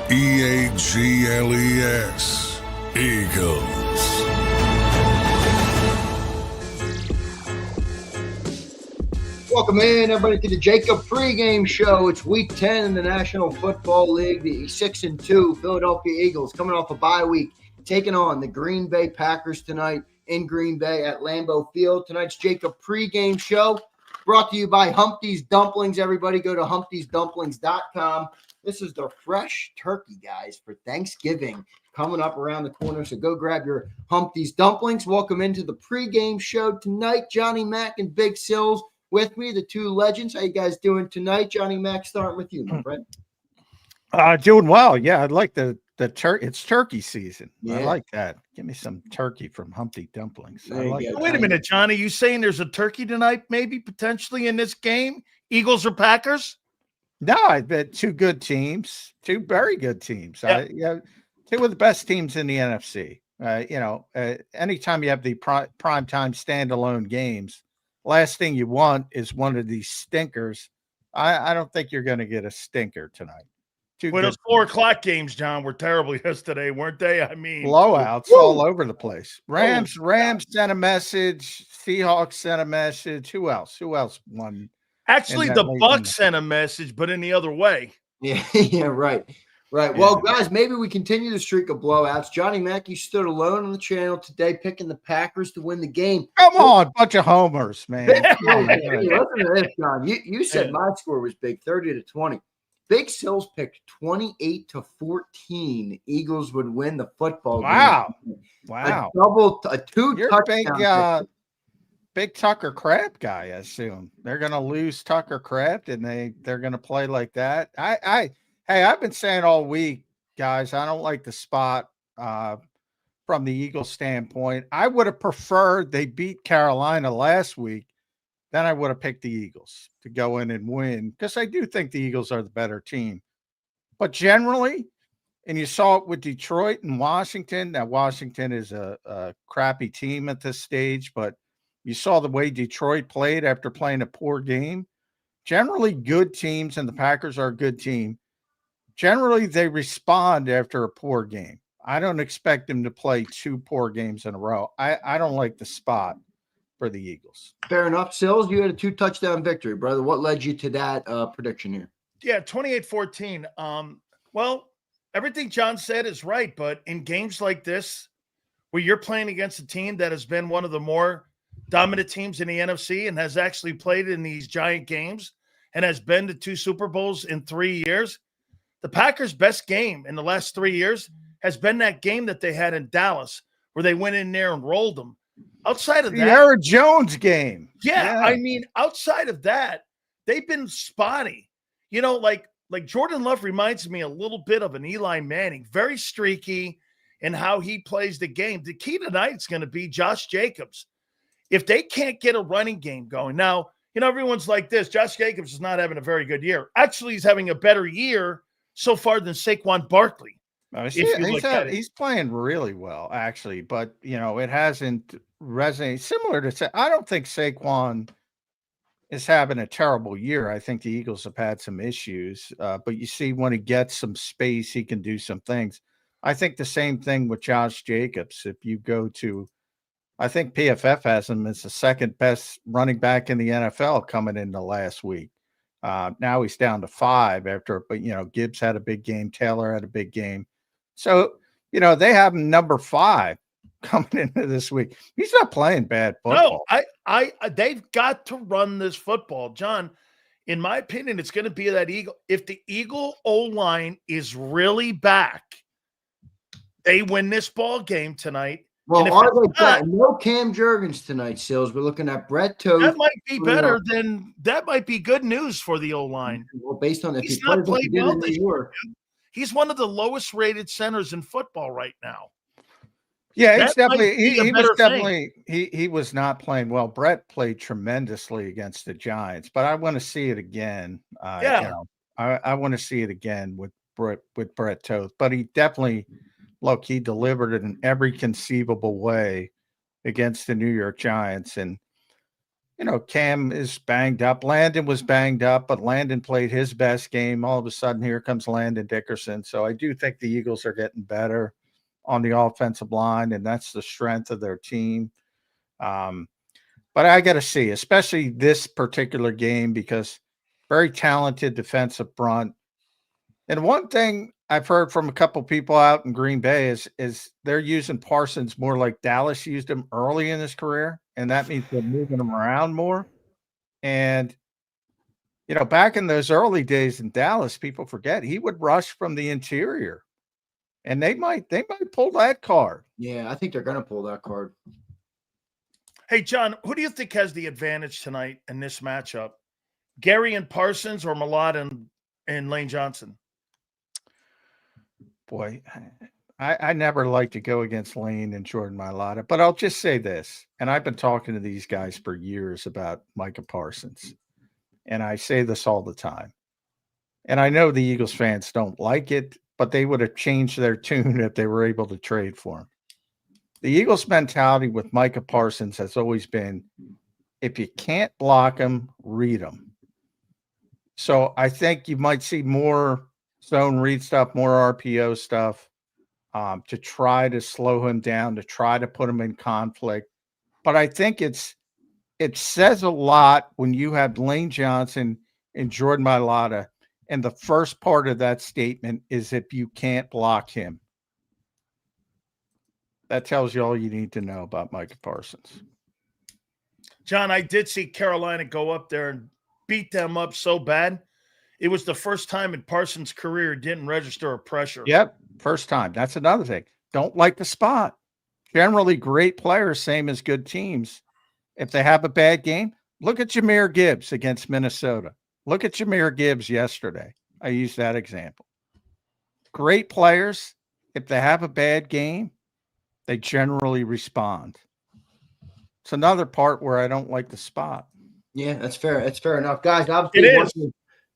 Eagles. Eagles. Welcome in, everybody, to the JAKIB Pregame Show. It's Week 10 in the National Football League. The 6-2 Philadelphia Eagles coming off a bye week, taking on the Green Bay Packers tonight in Green Bay at Lambeau Field. Tonight's JAKIB Pregame Show brought to you by Humpty's Dumplings. Everybody go to humptysdumplings.com. This is the fresh turkey, guys, for Thanksgiving coming up around the corner. So go grab your Humpty's Dumplings. Welcome into the pregame show tonight. Johnny Mac and Big Sills with me, the two legends. How you guys doing tonight? Johnny Mac, starting with you, my friend. Doing well. Yeah, I'd like the turkey. It's turkey season. Yeah. I like that. Give me some turkey from Humpty Dumplings. Wait a minute, Johnny. You saying there's a turkey tonight, maybe potentially in this game? Eagles or Packers? No, I bet two good teams, two very good teams. Yeah. Two of the best teams in the NFC. Anytime you have the primetime standalone games, last thing you want is one of these stinkers. I don't think you're going to get a stinker tonight. Well, those 4 o'clock games, John, were terrible yesterday, weren't they? I mean, blowouts all over the place. Rams sent a message. Seahawks sent a message. Who else won? Actually, the Bucs sent a message, but in the other way. Yeah, right. Well, guys, maybe we continue the streak of blowouts. Johnny Mac, you stood alone on the channel today, picking the Packers to win the game. Come on, bunch of homers, man. Hey, listen to this, John. You said my score was big, 30-20. Big Sills picked 28-14. Eagles would win the football game. Wow. A two touchdown. Big Tucker Crab guy, I assume. They're going to lose Tucker Crab, and they're going to play like that. Hey, I've been saying all week, guys, I don't like the spot from the Eagles standpoint. I would have preferred they beat Carolina last week. Then I would have picked the Eagles to go in and win, because I do think the Eagles are the better team. But generally, and you saw it with Detroit and Washington. Now, Washington is a crappy team at this stage, but you saw the way Detroit played after playing a poor game. Generally, good teams, and the Packers are a good team. Generally, they respond after a poor game. I don't expect them to play 2 poor games in a row. I don't like the spot for the Eagles. Fair enough. Sills, you had a 2-touchdown victory, brother. What led you to that prediction here? Yeah, 28-14. Well, everything John said is right, but in games like this, where you're playing against a team that has been one of the more dominant teams in the NFC and has actually played in these giant games and has been to 2 Super Bowls in 3 years, the Packers' best game in the last 3 years has been that game that they had in Dallas, where they went in there and rolled them. Outside of that, the Aaron Jones game. Yeah, I mean, outside of that, they've been spotty. You know, like Jordan Love reminds me a little bit of an Eli Manning, very streaky in how he plays the game. The key tonight is going to be Josh Jacobs. If they can't get a running game going now, you know, everyone's like this. Josh Jacobs is not having a very good year. Actually, he's having a better year so far than Saquon Barkley. He's playing really well, actually, but it hasn't resonated. Similar to, I don't think Saquon is having a terrible year. I think the Eagles have had some issues, but you see when he gets some space, he can do some things. I think the same thing with Josh Jacobs. If you go to, I think PFF has him as the second best running back in the NFL coming into last week. Now he's down to 5 but Gibbs had a big game. Taylor had a big game. So, they have him number 5 coming into this week. He's not playing bad football. No, they've got to run this football. John, in my opinion, it's going to be that Eagle. If the Eagle O-line is really back, they win this ball game tonight. Well, are they back? No Cam Jurgens tonight, Sills. We're looking at Brett Toth. That might be better than that. Might be good news for the O-line. Well, based on if he's not playing well this year. He's one of the lowest rated centers in football right now. Yeah, he's definitely he was not playing well. Brett played tremendously against the Giants, but I want to see it again. I want to see it again with Brett Toth. But he definitely he delivered it in every conceivable way against the New York Giants. And Cam is banged up. Landon was banged up, but Landon played his best game. All of a sudden, here comes Landon Dickerson. So I do think the Eagles are getting better on the offensive line, and that's the strength of their team. But I got to see, especially this particular game, because very talented defensive front. And one thing I've heard from a couple people out in Green Bay is they're using Parsons more like Dallas used him early in his career, and that means they're moving him around more. And back in those early days in Dallas, people forget he would rush from the interior, and they might pull that card. Yeah, I think they're going to pull that card. Hey, John, who do you think has the advantage tonight in this matchup? Gary and Parsons or Malott and Lane Johnson? Boy, I never like to go against Lane and Jordan Mailata, but I'll just say this, and I've been talking to these guys for years about Micah Parsons, and I say this all the time. And I know the Eagles fans don't like it, but they would have changed their tune if they were able to trade for him. The Eagles' mentality with Micah Parsons has always been, if you can't block him, read him. So I think you might see more zone read stuff, more RPO stuff, to try to slow him down, to try to put him in conflict. But I think it says a lot when you have Lane Johnson and Jordan Mailata, and the first part of that statement is if you can't block him. That tells you all you need to know about Micah Parsons. John, I did see Carolina go up there and beat them up so bad. It was the first time in Parsons' career he didn't register a pressure. Yep, first time. That's another thing. Don't like the spot. Generally, great players, same as good teams. If they have a bad game, look at Jahmyr Gibbs against Minnesota. Look at Jahmyr Gibbs yesterday. I used that example. Great players, if they have a bad game, they generally respond. It's another part where I don't like the spot. Yeah, that's fair. That's fair enough. Guys, obviously,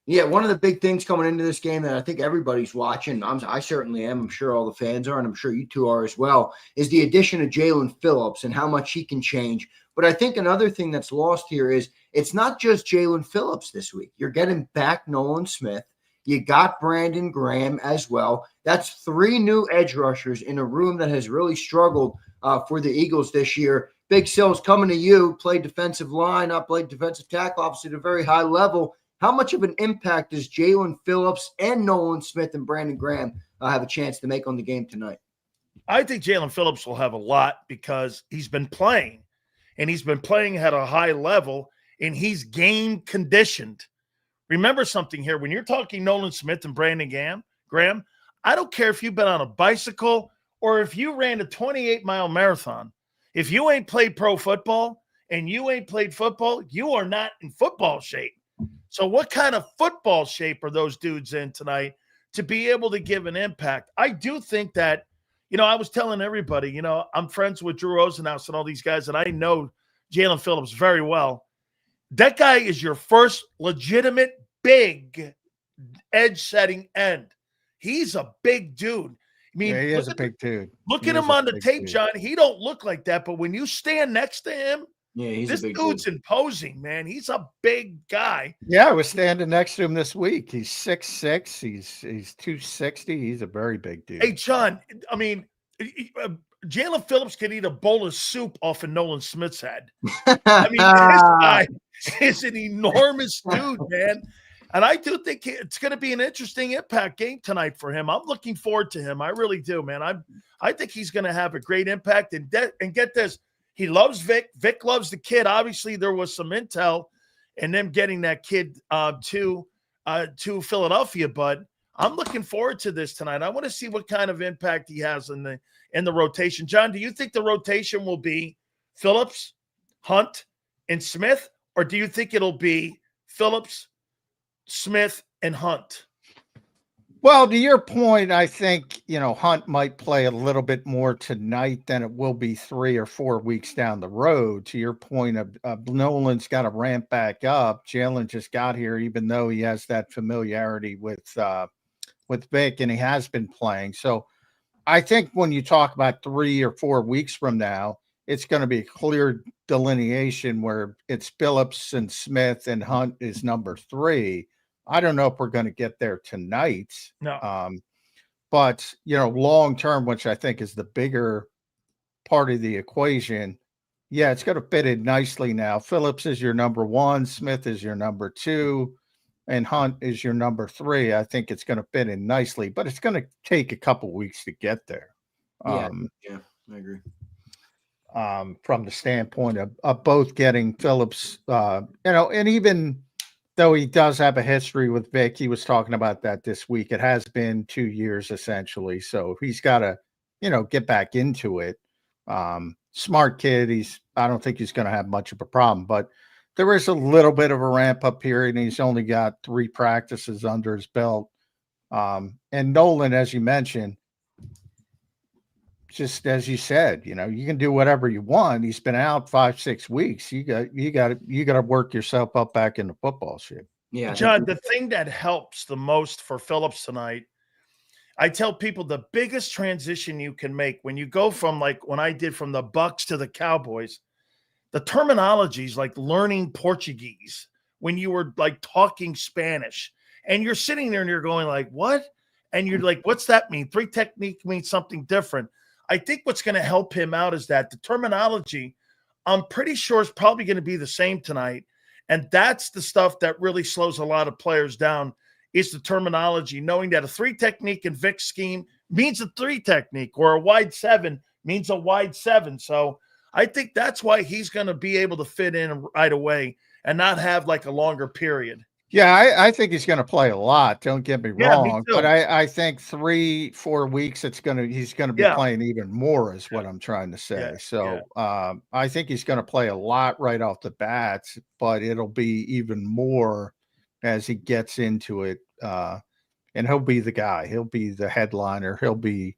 one of the big things coming into this game that I think everybody's watching, I certainly am, I'm sure all the fans are, and I'm sure you two are as well, is the addition of Jalen Phillips and how much he can change. But I think another thing that's lost here is it's not just Jalen Phillips this week. You're getting back Nolan Smith. You got Brandon Graham as well. That's 3 new edge rushers in a room that has really struggled for the Eagles this year. Big Sills, coming to you, played defensive line, played defensive tackle, obviously at a very high level. How much of an impact does Jalen Phillips and Nolan Smith and Brandon Graham have a chance to make on the game tonight? I think Jalen Phillips will have a lot because he's been playing, and he's been playing at a high level, and he's game conditioned. Remember something here. When you're talking Nolan Smith and Brandon Graham, I don't care if you've been on a bicycle or if you ran a 28-mile marathon. If you ain't played pro football and you ain't played football, you are not in football shape. So what kind of football shape are those dudes in tonight to be able to give an impact? I do think that, I was telling everybody, I'm friends with Drew Rosenhaus and all these guys, and I know Jalen Phillips very well. That guy is your first legitimate big edge-setting end. He's a big dude. I mean, he is a big dude. Look at him on the tape, John. He don't look like that, but when you stand next to him, this dude's imposing, man. He's a big guy. Yeah, I was standing next to him this week. He's 6'6". He's 260. He's a very big dude. Hey, John, I mean, Jalen Phillips could eat a bowl of soup off of Nolan Smith's head. I mean, this guy is an enormous dude, man. And I do think it's going to be an interesting impact game tonight for him. I'm looking forward to him. I really do, man. I think he's going to have a great impact. And get this, he loves Vic. Vic loves the kid. Obviously, there was some intel and them getting that kid to Philadelphia. But I'm looking forward to this tonight. I want to see what kind of impact he has in the rotation. John, do you think the rotation will be Phillips, Hunt, and Smith? Or do you think it'll be Phillips, Smith, and Hunt? Well, to your point, I think, Hunt might play a little bit more tonight than it will be 3 or 4 weeks down the road. To your point of Nolan's got to ramp back up. Jalen just got here, even though he has that familiarity with Vic, and he has been playing. So I think when you talk about 3 or 4 weeks from now, it's going to be a clear delineation where it's Phillips and Smith and Hunt is number 3. I don't know if we're going to get there tonight. No. But, long term, which I think is the bigger part of the equation, yeah, it's going to fit in nicely now. Phillips is your number 1, Smith is your number 2, and Hunt is your number 3. I think it's going to fit in nicely, but it's going to take a couple weeks to get there. Yeah, I agree. From the standpoint of both getting Phillips, and even though he does have a history with Vic, he was talking about that this week. It has been 2 years essentially. So he's got to, get back into it. Smart kid. I don't think he's going to have much of a problem, but there is a little bit of a ramp up period, and he's only got 3 practices under his belt. And Nolan, as you mentioned, just as you said, you can do whatever you want. He's been out 5-6 weeks. You got to work yourself up back into football shape. Yeah, John, the thing that helps the most for Phillips tonight, I tell people the biggest transition you can make when you go from, like when I did from the Bucks to the Cowboys, the terminology is like learning Portuguese when you were like talking Spanish, and you're sitting there and you're going like, what? And you're like, what's that mean? 3 technique means something different. I think what's going to help him out is that the terminology, I'm pretty sure, is probably going to be the same tonight. And that's the stuff that really slows a lot of players down, is the terminology, knowing that a 3 technique in Vic's scheme means a 3 technique, or a wide 7 means a wide 7. So I think that's why he's going to be able to fit in right away and not have like a longer period. Yeah, I think he's going to play a lot. Don't get me wrong, me too. but I think 3-4 weeks he's going to be playing even more, is what I'm trying to say. I think he's going to play a lot right off the bat, but it'll be even more as he gets into it. And he'll be the guy. He'll be the headliner. He'll be,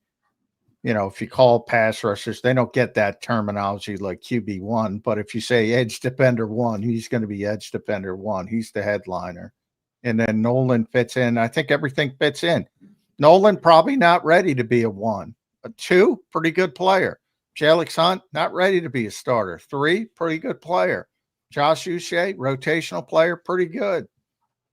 if you call pass rushers, they don't get that terminology like QB1. But if you say edge defender 1, he's going to be edge defender 1. He's the headliner. And then Nolan fits in. I think everything fits in. Nolan probably not ready to be a 1. A 2, pretty good player. Jalix Hunt, not ready to be a starter. 3, pretty good player. Josh Uche, rotational player, pretty good.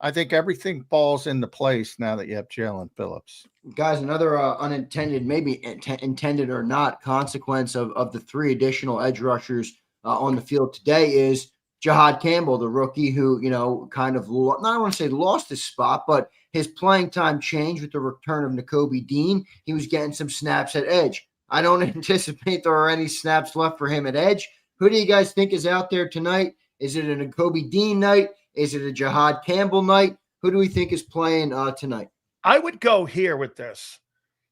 I think everything falls into place now that you have Jalen Phillips. Guys, another unintended, maybe intended or not, consequence of the 3 additional edge rushers on the field today is Jahad Campbell, the rookie who, kind of, not I want to say lost his spot, but his playing time changed with the return of Nakobe Dean. He was getting some snaps at edge. I don't anticipate there are any snaps left for him at edge. Who do you guys think is out there tonight? Is it a Nakobe Dean night? Is it a Jahad Campbell night? Who do we think is playing tonight? I would go here with this.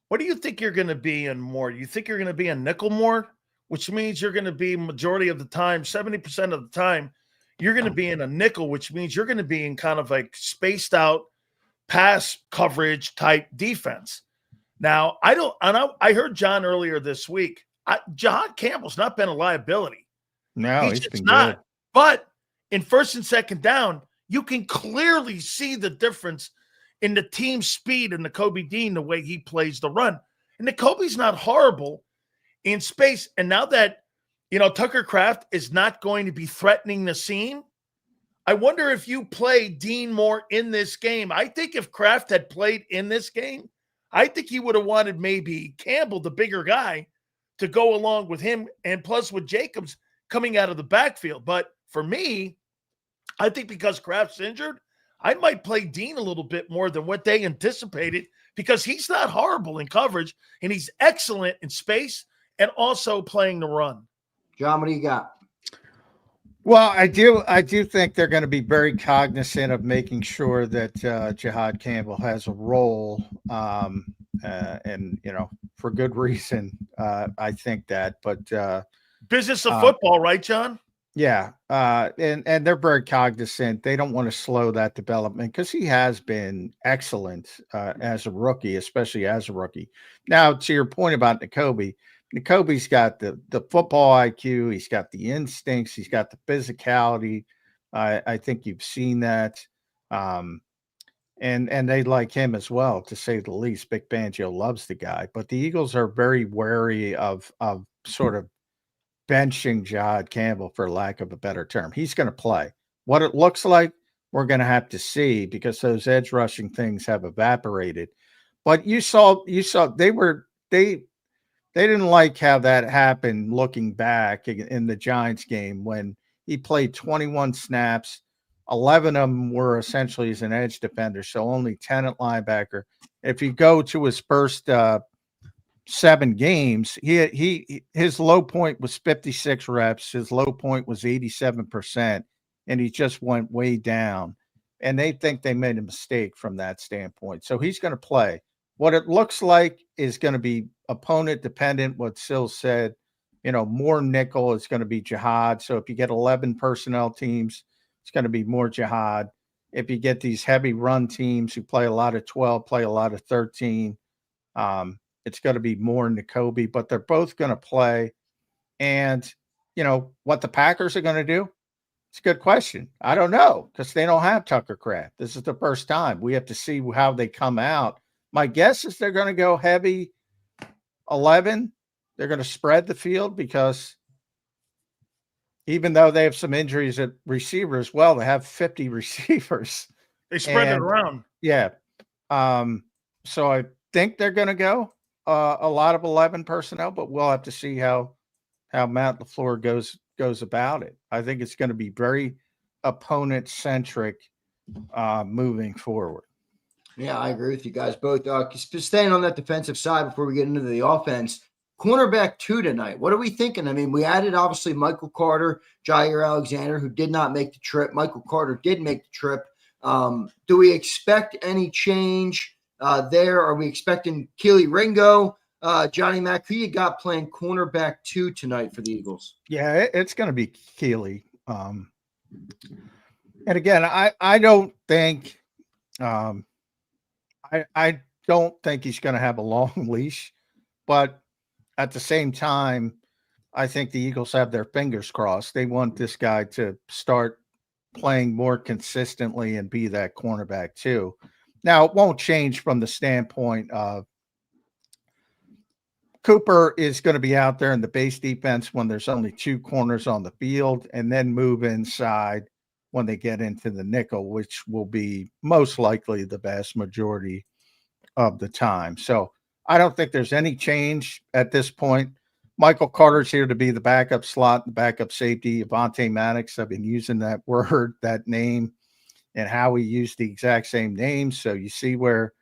What do you think you're going to be in more? You think you're going to be in nickel more, which means you're going to be majority of the time, 70% of the time, you're going to be in a nickel, which means you're going to be in kind of like spaced out pass coverage type defense. Now, I heard John earlier this week. Jahad Campbell's not been a liability. No, he's been not. good. But in first and second down, you can clearly see the difference in the team speed and Nakobe Dean, the way he plays the run. And Nakobe's not horrible in space. And now that, Tucker Kraft is not going to be threatening the seam, I wonder if you play Dean more in this game. I think if Kraft had played in this game, I think he would have wanted maybe Campbell, the bigger guy, to go along with him, and plus with Jacobs coming out of the backfield. But for me, I think because Kraft's injured, I might play Dean a little bit more than what they anticipated, because he's not horrible in coverage, and he's excellent in space and also playing the run. John, what do you got? Well, I do think they're going to be very cognizant of making sure that Jahad Campbell has a role, and for good reason. I think that, but business of football, right, John? Yeah, and they're very cognizant. They don't want to slow that development, because he has been excellent as a rookie, especially as a rookie. Now, to your point about Nakobe's got the football IQ. He's got the instincts. He's got the physicality. I think you've seen that. And they like him as well, to say the least. Vic Fangio loves the guy. But the Eagles are very wary of sort of benching Jahad Campbell, for lack of a better term. He's going to play. What it looks like, we're going to have to see, because those edge rushing things have evaporated. But you saw they didn't like how that happened looking back in the Giants game when he played 21 snaps. 11 of them were essentially as an edge defender, so only 10 at linebacker. If you go to his first 7 games, his low point was 56 reps. His low point was 87%, and he just went way down. And they think they made a mistake from that standpoint. So he's going to play. What it looks like is going to be opponent dependent. What Sil said, more nickel is going to be Jahad. So if you get 11 personnel teams, it's going to be more Jahad. If you get these heavy run teams who play a lot of 12, play a lot of 13, it's going to be more Nakobe, but they're both going to play. And, what the Packers are going to do? It's a good question. I don't know, because they don't have Tucker Kraft. This is the first time. We have to see how they come out. My guess is they're going to go heavy 11. They're going to spread the field, because even though they have some injuries at receiver as well, they have 50 receivers. They spread it around. Yeah. So I think they're going to go a lot of 11 personnel, but we'll have to see how Matt LaFleur goes about it. I think it's going to be very opponent-centric moving forward. Yeah, I agree with you guys both. Staying on that defensive side before we get into the offense, cornerback 2 tonight. What are we thinking? I mean, we added obviously Michael Carter, Jair Alexander, who did not make the trip. Michael Carter did make the trip. Do we expect any change there? Are we expecting Keely Ringo, Johnny Mack? Who you got playing cornerback 2 tonight for the Eagles? Yeah, it's going to be Keely. And again, I don't think I don't think he's going to have a long leash, but at the same time, I think the Eagles have their fingers crossed. They want this guy to start playing more consistently and be that cornerback too. Now, it won't change from the standpoint of Cooper is going to be out there in the base defense when there's only 2 corners on the field, and then move inside when they get into the nickel, which will be most likely the vast majority of the time. So I don't think there's any change at this point. Michael Carter's here to be the backup slot, the backup safety. Avonte Maddox, I've been using that word, that name, and how we use the exact same name. So you see where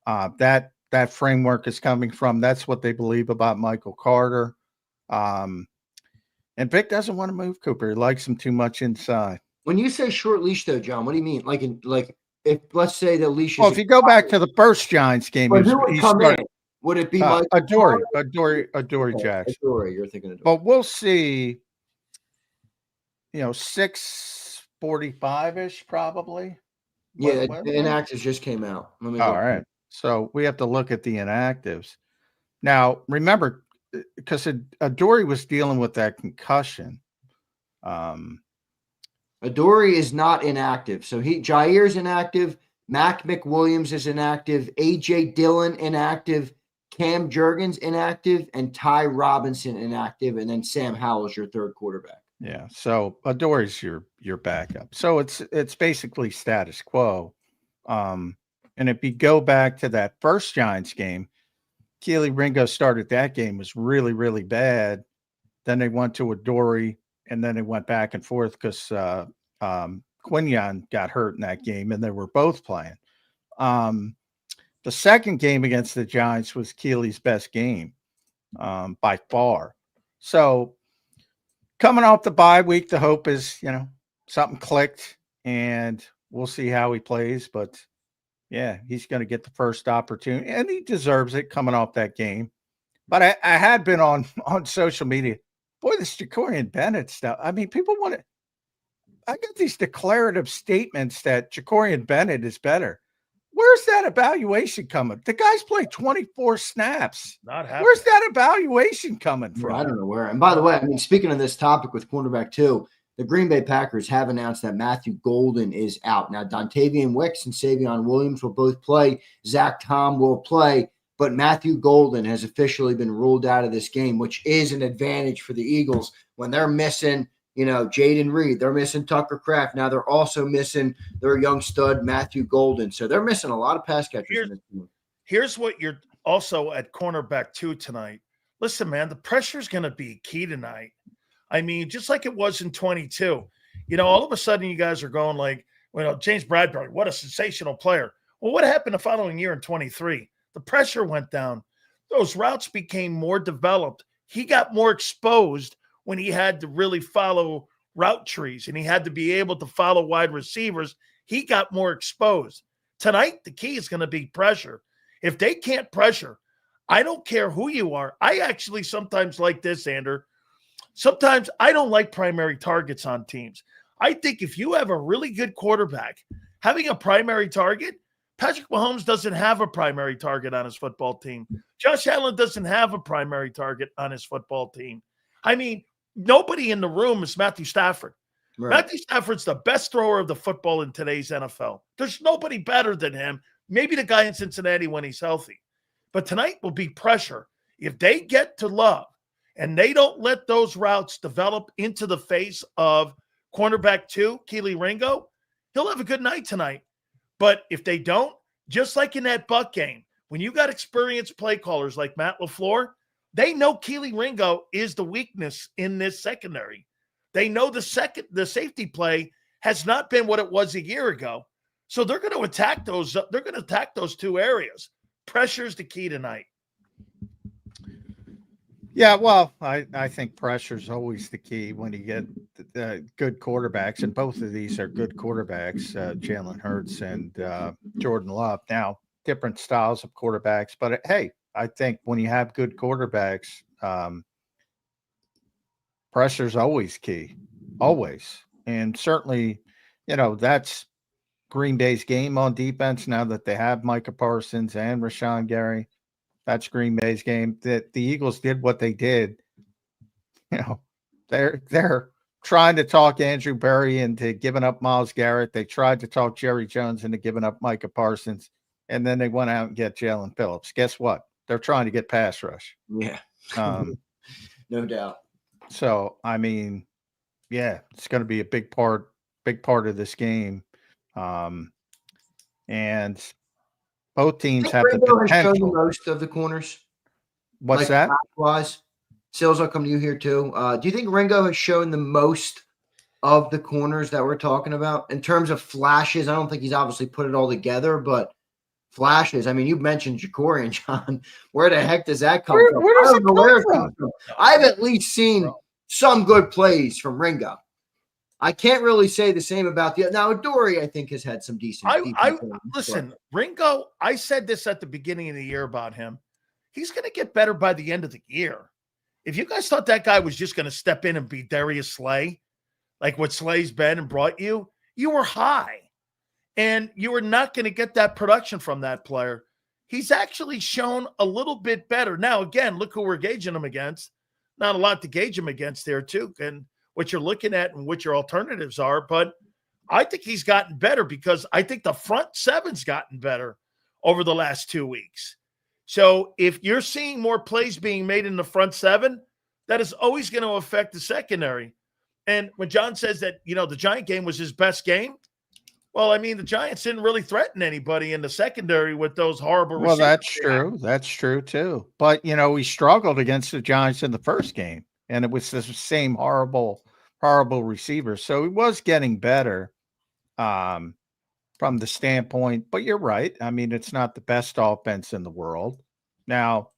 that framework is coming from. That's what they believe about Michael Carter. And Vic doesn't want to move Cooper. He likes him too much inside. When you say short leash, though, John, what do you mean? Like if let's say the leash is. Well, if you go back to the first Giants game, he started. Would it be like Adoree Jackson? Adoree, you're thinking of. But we'll see. 6:45-ish probably. Yeah, the inactives just came out. All right. So we have to look at the inactives. Now, remember, because Adoree was dealing with that concussion. Adoree is not inactive. So Jair's inactive. McWilliams is inactive. A.J. Dillon inactive. Cam Jurgens inactive. And Ty Robinson inactive. And then Sam Howell's your third quarterback. Yeah. So Adoree's your backup. So it's basically status quo. And if you go back to that first Giants game, Keely Ringo started that game, was really, really bad. Then they went to Adoree, and then they went back and forth because Quinyon got hurt in that game, and they were both playing. The second game against the Giants was Keely's best game by far. So coming off the bye week, the hope is, something clicked, and we'll see how he plays. But, yeah, he's going to get the first opportunity, and he deserves it coming off that game. But I had been on social media. Boy, this Jakorian Bennett stuff. I mean, people want to – I got these declarative statements that Jakorian Bennett is better. Where's that evaluation coming? The guy's played 24 snaps. Not happening. Where's that evaluation coming from? I don't know where. And by the way, I mean, speaking of this topic with cornerback too, the Green Bay Packers have announced that Matthew Golden is out. Now, Dontavian Wicks and Savion Williams will both play. Zach Tom will play. But Matthew Golden has officially been ruled out of this game, which is an advantage for the Eagles. when they're missing, Jaden Reed, they're missing Tucker Kraft. Now they're also missing their young stud, Matthew Golden. So they're missing a lot of pass catchers in this team. Here's what you're also at cornerback 2 tonight. Listen, man, the pressure's going to be key tonight. I mean, just like it was in 22. All of a sudden you guys are going like, James Bradbury, what a sensational player. Well, what happened the following year in 23? The pressure went down. Those routes became more developed. He got more exposed when he had to really follow route trees and he had to be able to follow wide receivers. He got more exposed. Tonight, the key is going to be pressure. If they can't pressure, I don't care who you are. I actually sometimes like this, Zander. Sometimes I don't like primary targets on teams. I think if you have a really good quarterback, having a primary target, Patrick Mahomes doesn't have a primary target on his football team. Josh Allen doesn't have a primary target on his football team. I mean, nobody in the room is Matthew Stafford. Right. Matthew Stafford's the best thrower of the football in today's NFL. There's nobody better than him. Maybe the guy in Cincinnati when he's healthy. But tonight will be pressure. If they get to Love and they don't let those routes develop into the face of cornerback 2, Keely Ringo, he'll have a good night tonight. But if they don't, just like in that Buck game, when you got experienced play callers like Matt LaFleur, they know Keely Ringo is the weakness in this secondary. They know the safety play has not been what it was a year ago. So they're going to attack those. They're going to attack those 2 areas. Pressure's the key tonight. Yeah, well, I think pressure is always the key when you get good quarterbacks, and both of these are good quarterbacks, Jalen Hurts and Jordan Love. Now, different styles of quarterbacks, but hey, I think when you have good quarterbacks, pressure is always key, always. And certainly, that's Green Bay's game on defense now that they have Micah Parsons and Rashawn Gary. That's Green Bay's game. That the Eagles did what they did. They're trying to talk Andrew Berry into giving up Myles Garrett. They tried to talk Jerry Jones into giving up Micah Parsons, and then they went out and get Jalen Phillips. Guess what? They're trying to get pass rush. Yeah, no doubt. So I mean, yeah, it's going to be a big part of this game, and both teams have the potential. Shown the most of the corners. What's that? Wise, Sills, I'll come to you here too. Do you think Ringo has shown the most of the corners that we're talking about in terms of flashes? I don't think he's obviously put it all together, but flashes. I mean, you mentioned Ja'Cory, John. Where the heck does that come from? Where does it come from? I've at least seen some good plays from Ringo. I can't really say the same about the now. Dory, I think, has had some decent. Listen, Ringo. I said this at the beginning of the year about him. He's going to get better by the end of the year. If you guys thought that guy was just going to step in and be Darius Slay, like what Slay's been and brought you, you were high, and you were not going to get that production from that player. He's actually shown a little bit better. Now, again, look who we're gauging him against. Not a lot to gauge him against there too, and what you're looking at and what your alternatives are. But I think he's gotten better because I think the front seven's gotten better over the last 2 weeks. So if you're seeing more plays being made in the front seven, that is always going to affect the secondary. And when John says that, the Giant game was his best game, well, I mean, the Giants didn't really threaten anybody in the secondary with those horrible receivers. Well, that's true. That's true too. But, we struggled against the Giants in the first game, and it was the same horrible receivers. So he was getting better from the standpoint, but you're right. I mean, it's not the best offense in the world. Now,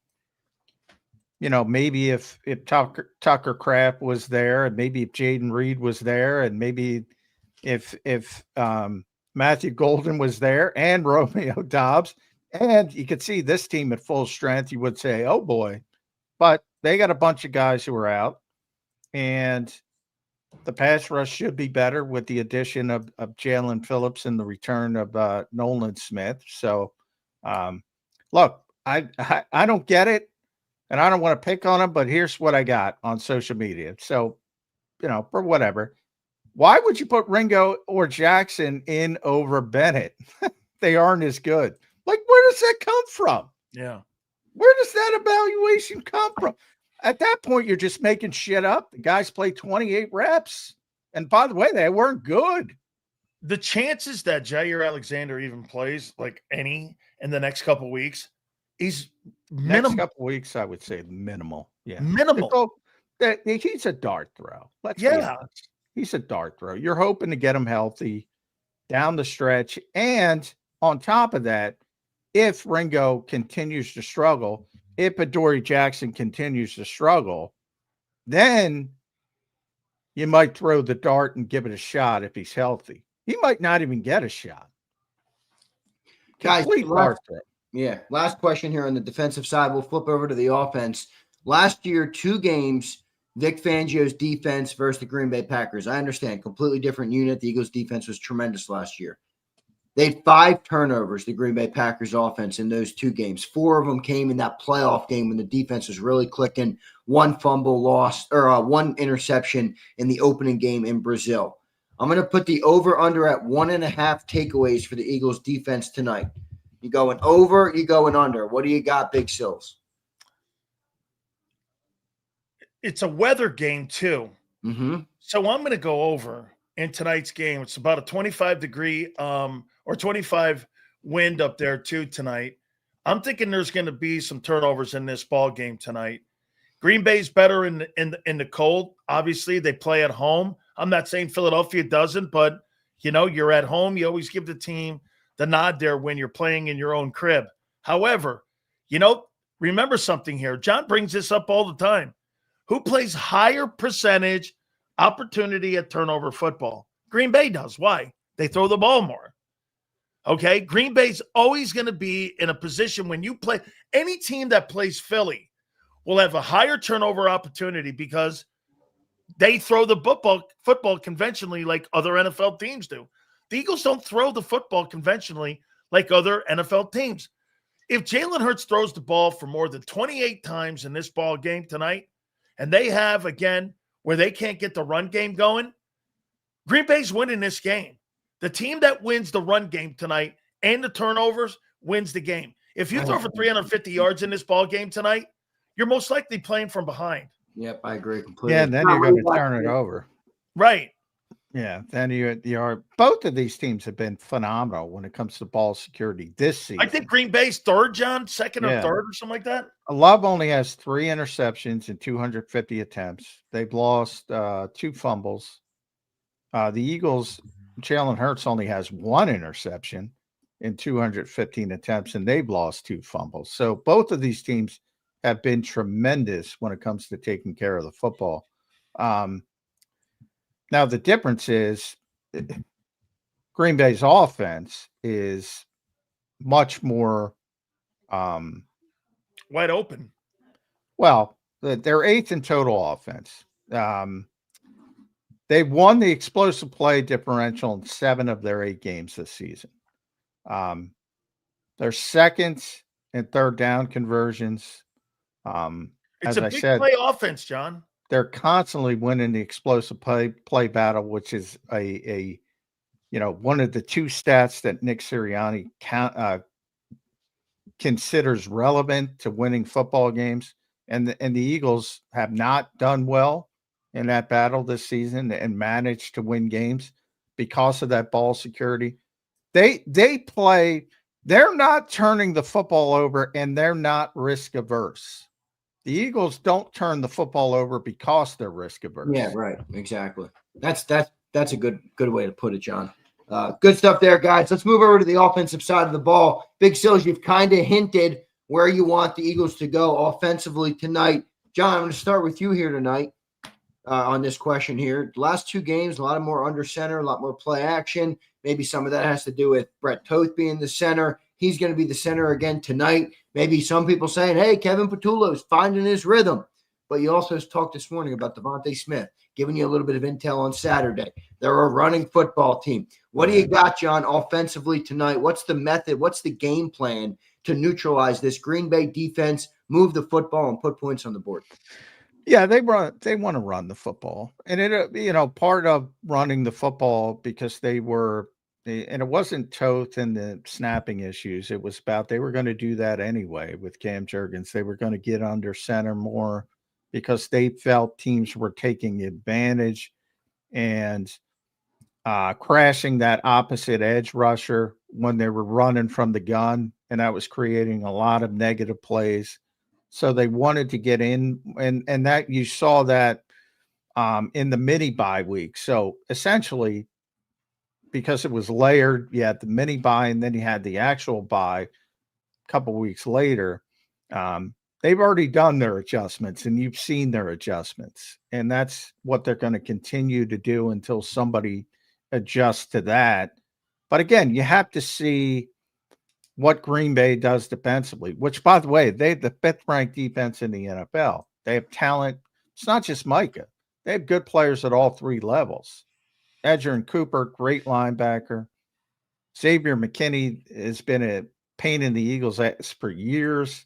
maybe if Tucker Kraft was there, and maybe if Jaden Reed was there, and maybe if Matthew Golden was there and Romeo Doubs, and you could see this team at full strength, you would say, oh boy, but they got a bunch of guys who are out, and the pass rush should be better with the addition of Jalen Phillips and the return of Nolan Smith. So, look, I don't get it, and I don't want to pick on him, but here's what I got on social media. So, for whatever. Why would you put Ringo or Jackson in over Bennett? They aren't as good. Like, where does that come from? Yeah. Where does that evaluation come from? At that point, you're just making shit up. The guys played 28 reps. And by the way, they weren't good. The chances that Jair Alexander even plays like any in the next couple of weeks, he's minimal. Next couple of weeks, I would say minimal. Yeah. Minimal. He's a dart throw. Let's be honest. He's a dart throw. You're hoping to get him healthy down the stretch. And on top of that, if Ringo continues to struggle, if Adoree Jackson continues to struggle, then you might throw the dart and give it a shot if he's healthy. He might not even get a shot. Guys, last question here on the defensive side. We'll flip over to the offense. Last year, 2 games, Vic Fangio's defense versus the Green Bay Packers. I understand, completely different unit. The Eagles' defense was tremendous last year. They had 5 turnovers, the Green Bay Packers offense, in those 2 games. 4 of them came in that playoff game when the defense was really clicking. 1 fumble lost, or 1 interception in the opening game in Brazil. I'm going to put the over-under at 1.5 takeaways for the Eagles defense tonight. You going over, you going under. What do you got, Big Sills? It's a weather game, too. Mm-hmm. So I'm going to go over in tonight's game. It's about a 25-degree or 25 wind up there, too, tonight. I'm thinking there's going to be some turnovers in this ball game tonight. Green Bay's better in the cold. Obviously, they play at home. I'm not saying Philadelphia doesn't, but, you're at home. You always give the team the nod there when you're playing in your own crib. However, remember something here. John brings this up all the time. Who plays higher percentage opportunity at turnover football? Green Bay does. Why? They throw the ball more. Okay? Green Bay's always going to be in a position when you play – any team that plays Philly will have a higher turnover opportunity because they throw the football conventionally like other NFL teams do. The Eagles don't throw the football conventionally like other NFL teams. If Jalen Hurts throws the ball for more than 28 times in this ball game tonight, and they have, again, where they can't get the run game going, Green Bay's winning this game. The team that wins the run game tonight and the turnovers wins the game. If you throw for 350 yards in this ball game tonight, you're most likely playing from behind. Yep, I agree completely. Yeah, and then you're going to turn it over. Right. Yeah, then you are. Both of these teams have been phenomenal when it comes to ball security this season. I think Green Bay's third, John, second or third or something like that. Love only has 3 interceptions in 250 attempts. They've lost 2 fumbles. The Eagles, Jalen Hurts only has 1 interception in 215 attempts, and they've lost 2 fumbles. So both of these teams have been tremendous when it comes to taking care of the football. Now, the difference is Green Bay's offense is much more wide open. Well, they're 8th in total offense. They've won the explosive play differential in 7 of their 8 games this season. They're 2nd in 3rd down conversions. It's a big play offense, John. They're constantly winning the explosive play battle, which is a one of the 2 stats that Nick Sirianni considers relevant to winning football games. And the Eagles have not done well in that battle this season and managed to win games because of that ball security. They're not turning the football over, and they're not risk averse. The Eagles don't turn the football over because they're risk averse. Yeah, right. Exactly. That's a good way to put it, John. Good stuff there, guys. Let's move over to the offensive side of the ball. Big Sills, you've kind of hinted where you want the Eagles to go offensively tonight. John, I'm going to start with you here tonight on this question here. The last 2 games, a lot more under center, a lot more play action. Maybe some of that has to do with Brett Toth being the center. He's going to be the center again tonight. Maybe some people saying, hey, Kevin Patullo's finding his rhythm. But you also talked this morning about DeVonta Smith, giving you a little bit of intel on Saturday. They're a running football team. What do you got, John, offensively tonight? What's the method? What's the game plan to neutralize this Green Bay defense, move the football, and put points on the board? Yeah, they want to run the football. And it, part of running the football, because and it wasn't Toth and the snapping issues. It was about they were going to do that anyway with Cam Jurgens. They were going to get under center more. because they felt teams were taking advantage and crashing that opposite edge rusher when they were running from the gun, and that was creating a lot of negative plays. So they wanted to get in, and that you saw that in the mini bye week. So essentially, because it was layered, you had the mini bye and then you had the actual bye a couple weeks later. They've already done their adjustments, and you've seen their adjustments, and that's what they're going to continue to do until somebody adjusts to that. But again, you have to see what Green Bay does defensively, which, by the way, they have the 5th ranked defense in the NFL. They have talent. It's not just Micah. They have good players at all 3 levels. Edger and Cooper, great linebacker. Xavier McKinney has been a pain in the Eagles' ass for years.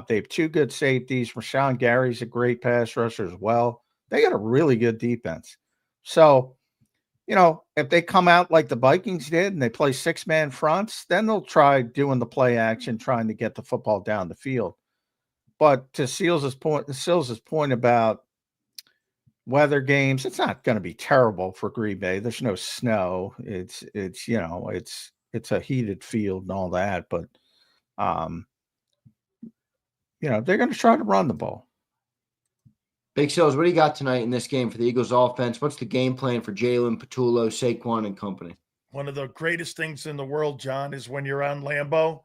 They have 2 good safeties. Rashawn Gary's a great pass rusher as well. They got a really good defense. So, if they come out like the Vikings did and they play 6-man fronts, then they'll try doing the play action, trying to get the football down the field. But to Sills' point about weather games, it's not going to be terrible for Green Bay. There's no snow. It's a heated field and all that, but they're going to try to run the ball. Big Sills, what do you got tonight in this game for the Eagles offense? What's the game plan for Jalen, Patullo, Saquon, and company? One of the greatest things in the world, John, is when you're on Lambeau,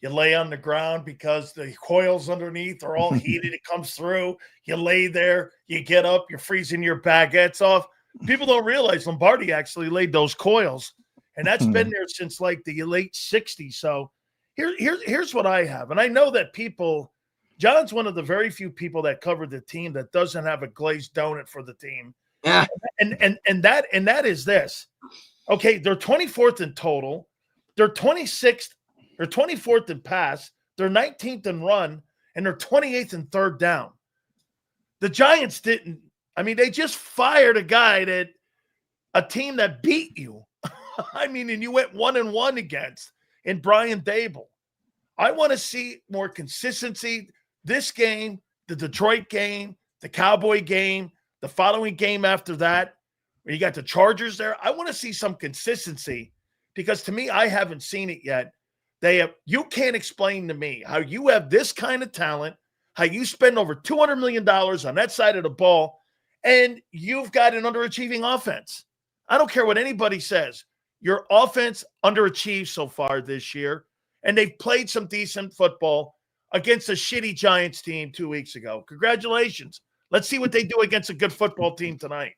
you lay on the ground because the coils underneath are all heated. It comes through. You lay there. You get up. You're freezing your baguettes off. People don't realize Lombardi actually laid those coils, and that's been there since like the late 60s. So here's what I have. And I know that John's one of the very few people that covered the team that doesn't have a glazed donut for the team. Yeah. And that is this. Okay, they're 24th in total. They're 26th or 24th in pass. They're 19th in run, and they're 28th in third down. The Giants didn't. I mean, they just fired a team that beat you. And you went 1-1 against in Brian Dable. I want to see more consistency. This game, the Detroit game, the Cowboy game, the following game after that, where you got the Chargers there. I want to see some consistency because to me, I haven't seen it yet. You can't explain to me how you have this kind of talent, how you spend over $200 million on that side of the ball, and you've got an underachieving offense. I don't care what anybody says. Your offense underachieved so far this year, and they've played some decent football against a shitty Giants team 2 weeks ago. Congratulations. Let's see what they do against a good football team tonight.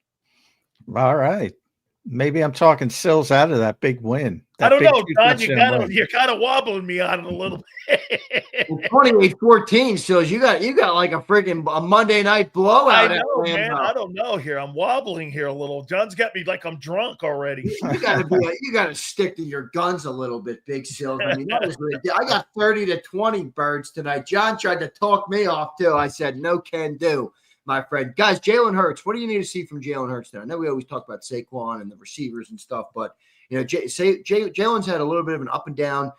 All right. Maybe I'm talking Sills out of that big win. I don't know, Don. You're kind of wobbling me on it a little bit. 28-14, Sills. You got like a Monday night blowout. I know, man. I don't know here. I'm wobbling here a little. John's got me like I'm drunk already. You got to stick to your guns a little bit, Big Sills. I got 30-20 birds tonight. John tried to talk me off too. I said no can do. My friend. Guys, Jalen Hurts, what do you need to see from Jalen Hurts there? I know we always talk about Saquon and the receivers and stuff, but Jalen's had a little bit of an up and down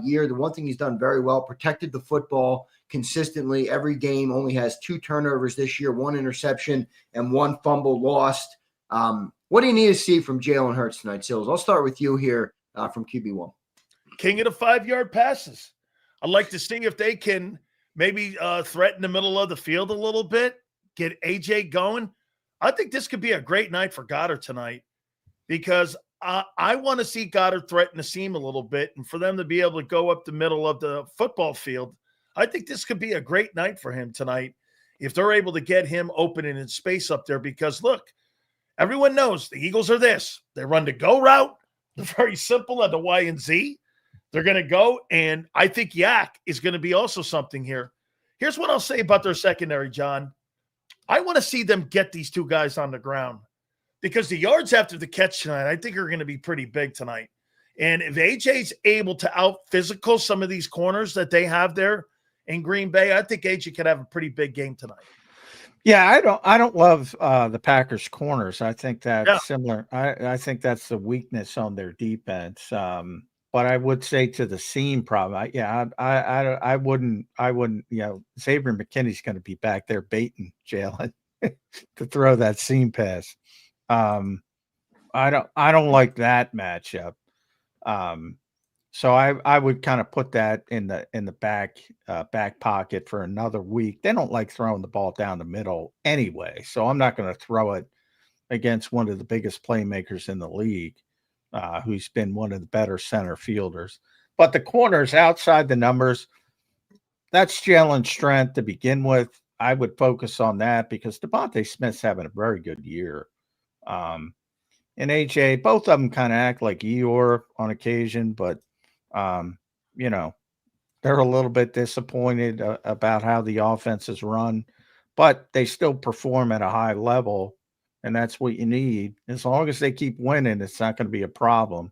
year. The one thing he's done very well, protected the football consistently every game, only has 2 turnovers this year, 1 interception and 1 fumble lost. What do you need to see from Jalen Hurts tonight, Sills? I'll start with you here from QB1. King of the 5-yard passes. I'd like to see if they can maybe threaten the middle of the field a little bit. Get AJ going. I think this could be a great night for Goddard tonight because I want to see Goddard threaten the seam a little bit and for them to be able to go up the middle of the football field. I think this could be a great night for him tonight if they're able to get him open and in space up there because, look, everyone knows the Eagles are this. They run the go route. They're very simple at the Y and Z. They're going to go, and I think Yak is going to be also something here. Here's what I'll say about their secondary, John. I want to see them get these 2 guys on the ground because the yards after the catch tonight, I think are going to be pretty big tonight. And if AJ's able to out-physical some of these corners that they have there in Green Bay, I think AJ could have a pretty big game tonight. Yeah, I don't love the Packers corners. I think that's similar. I think that's the weakness on their defense. But I would say to the seam problem, I wouldn't, Xavier McKinney's going to be back there baiting Jalen to throw that seam pass. I don't like that matchup. So I would kind of put that in the back pocket for another week. They don't like throwing the ball down the middle anyway, so I'm not going to throw it against one of the biggest playmakers in the league, who's been one of the better center fielders. But the corners outside the numbers, that's Jalen's strength to begin with. I would focus on that because DeVonta Smith's having a very good year. And AJ, both of them kind of act like Eeyore on occasion, but they're a little bit disappointed about how the offense is run, but they still perform at a high level, and that's what you need. As long as they keep winning, it's not going to be a problem.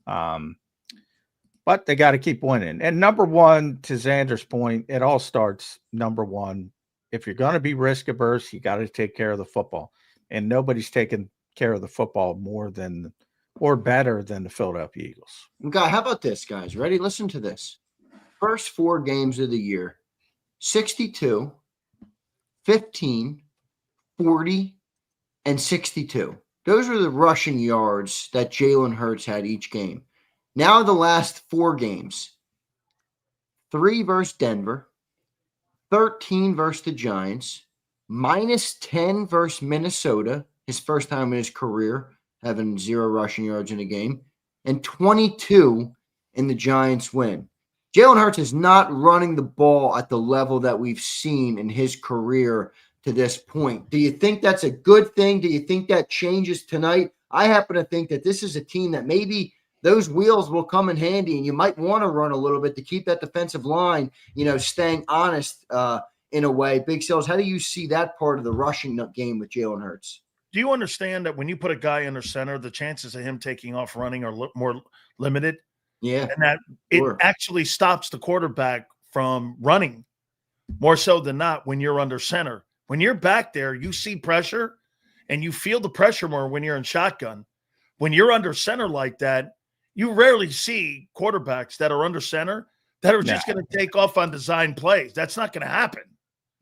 But they got to keep winning. And number one, to Zander's point, it all starts number one. If you're going to be risk averse, you got to take care of the football, and nobody's taking care of the football more than or better than the Philadelphia Eagles. God, how about this, guys? Ready? Listen to this. First 4 games of the year, 62, 15, 40, and 62. Those are the rushing yards that Jalen Hurts had each game. Now the last 4 games, 3 versus Denver, 13 versus the Giants, -10 versus Minnesota, his first time in his career having 0 rushing yards in a game, and 22 in the Giants win. Jalen Hurts is not running the ball at the level that we've seen in his career to this point. Do you think that's a good thing? Do you think that changes tonight? I happen to think that this is a team that maybe those wheels will come in handy, and you might want to run a little bit to keep that defensive line, staying honest in a way. Big Sales, how do you see that part of the rushing game with Jalen Hurts? Do you understand that when you put a guy under center, the chances of him taking off running are more limited? Yeah. And that it actually stops the quarterback from running more so than not when you're under center. When you're back there, you see pressure and you feel the pressure more when you're in shotgun. When you're under center like that, you rarely see quarterbacks that are under center that are just going to take off on design plays. That's not going to happen.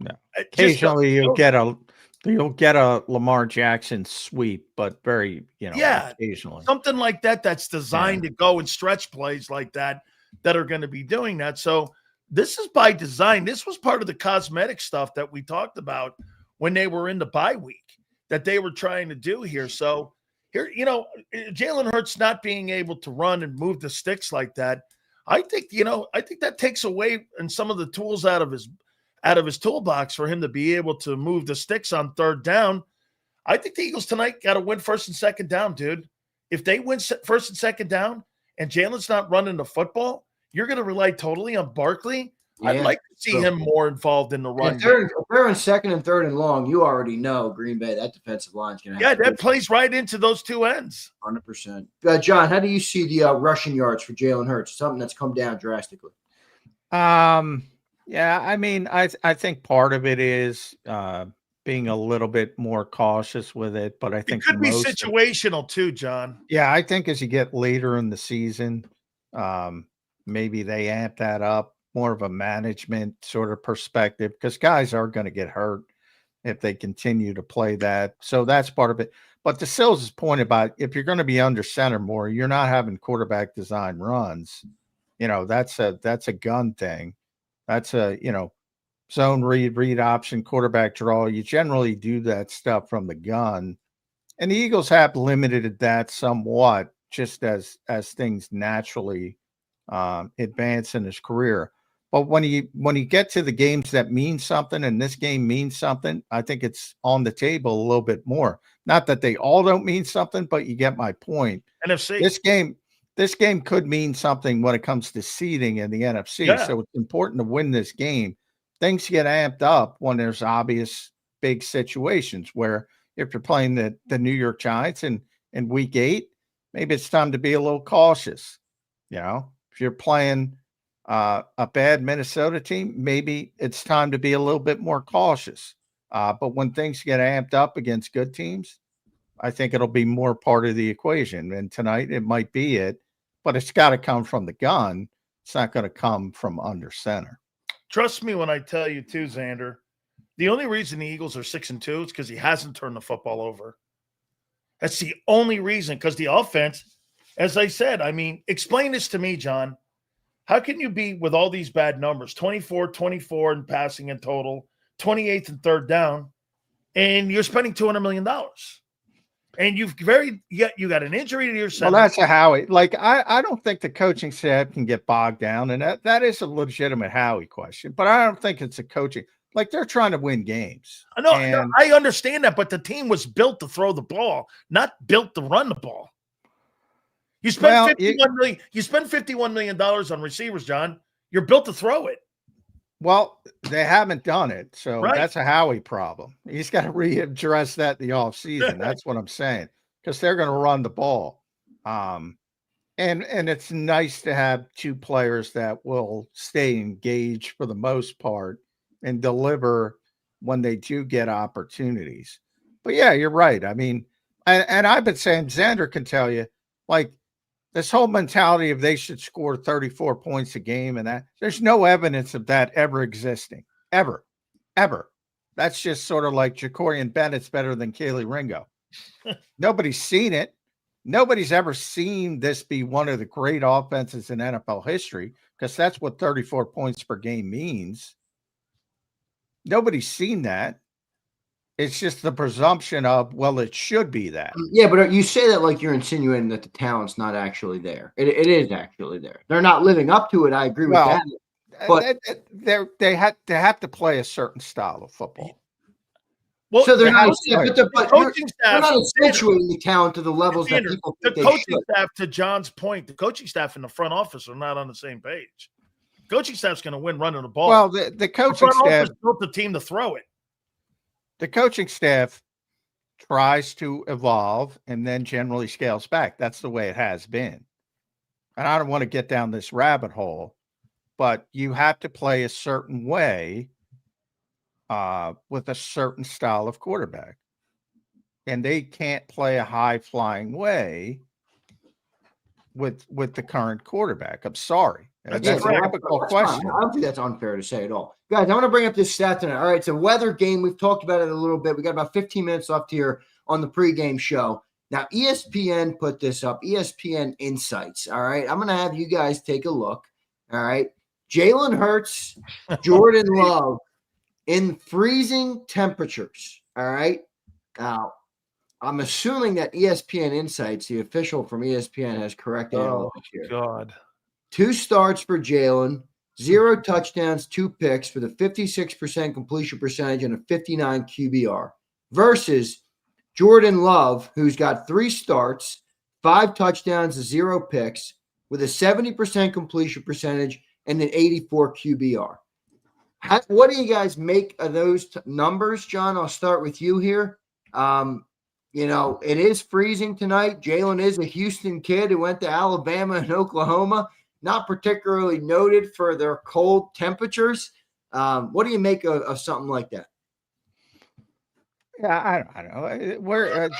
No. Occasionally you'll get a Lamar Jackson sweep, but very, occasionally. Something like that that's designed to go and stretch plays like that are going to be doing that. So this is by design. This was part of the cosmetic stuff that we talked about when they were in the bye week that they were trying to do here. So here, Jalen Hurts not being able to run and move the sticks like that, I think that takes away and some of the tools out of his toolbox for him to be able to move the sticks on third down. I think the Eagles tonight got to win first and second down, dude. If they win first and second down and Jalen's not running the football, you're going to rely totally on Barkley. Yeah. I'd like to see him more involved in the run. If they're in second and third and long, you already know Green Bay, that defensive line is going to have that plays right into those two ends. 100%. John, how do you see the rushing yards for Jalen Hurts? Something that's come down drastically. Yeah, I mean, I think part of it is being a little bit more cautious with it, but I think it could be situational too, John. Yeah, I think as you get later in the season, maybe they amp that up, more of a management sort of perspective, because guys are going to get hurt if they continue to play that. So that's part of it. But to Sills' point about if you're going to be under center more, you're not having quarterback design runs. That's a gun thing. That's a, zone read option, quarterback draw. You generally do that stuff from the gun. And the Eagles have limited that somewhat just as things naturally advance in his career. But when you get to the games that mean something, and this game means something, I think it's on the table a little bit more. Not that they all don't mean something, but you get my point. NFC. This game could mean something when it comes to seeding in the NFC. Yeah. So it's important to win this game. Things get amped up when there's obvious big situations where if you're playing the New York Giants in week 8, maybe it's time to be a little cautious. If you're playing a bad Minnesota team, maybe it's time to be a little bit more cautious. But when things get amped up against good teams, I think it'll be more part of the equation. And tonight it might be it. but it's got to come from the gun. It's not going to come from under center. Trust me when I tell you too, Zander, the only reason the Eagles are 6-2 is because he hasn't turned the football over. That's the only reason, because the offense, as I said, I mean, explain this to me, John. How can you be with all these bad numbers, 24 in passing in total, 28th and third down, and you're spending $200 million? And you got an injury to your center. Well, that's a Howie. Like, I don't think the coaching staff can get bogged down, and that is a legitimate Howie question, but I don't think it's a coaching. Like, they're trying to win games. No, I understand that, but the team was built to throw the ball, not built to run the ball. You spend $51 million on receivers, John. You're built to throw it. Well, they haven't done it, so right. That's a Howie problem. He's got to readdress that in the offseason. That's what I'm saying, because they're going to run the ball. And it's nice to have two players that will stay engaged for the most part and deliver when they do get opportunities. But yeah, you're right. I mean, and I've been saying, Zander can tell you, like, this whole mentality of they should score 34 points a game, and that there's no evidence of that ever existing, ever. That's just sort of like Jacorian Bennett's better than Kaylee Ringo. Nobody's seen it. Nobody's ever seen this be one of the great offenses in NFL history, because that's what 34 points per game means. Nobody's seen that. It's just the presumption of, well, it should be that. Yeah, but you say that like you're insinuating that the talent's not actually there. It is actually there. They're not living up to it. I agree with that. But they have to play a certain style of football. Well, so they're not accentuating the talent to the levels that people think the coaching staff, to John's point, the coaching staff in the front office are not on the same page. The coaching staff's going to win running the ball. Well, the coaching staff built the team to throw it. The coaching staff tries to evolve and then generally scales back. That's the way it has been. And I don't want to get down this rabbit hole, but you have to play a certain way with a certain style of quarterback. And they can't play a high-flying way with the current quarterback. I'm sorry. That's a typical question. I don't think that's unfair to say at all. Guys, I want to bring up this stat tonight. All right, it's a weather game. We've talked about it a little bit. We got about 15 minutes left here on the pregame show. Now, ESPN put this up, ESPN Insights. All right, I'm going to have you guys take a look. All right, Jalen Hurts, Jordan Love in freezing temperatures. All right, now I'm assuming that ESPN Insights, the official from ESPN, has correct analytics here. God. 2 starts for Jalen, 0 touchdowns, 2 picks for the 56% completion percentage and a 59 QBR versus Jordan Love, who's got 3 starts, 5 touchdowns, 0 picks with a 70% completion percentage and an 84 QBR. What do you guys make of those numbers, John? I'll start with you here. It is freezing tonight. Jalen is a Houston kid who went to Alabama and Oklahoma. Not particularly noted for their cold temperatures. What do you make of something like that? Yeah, I don't know. We're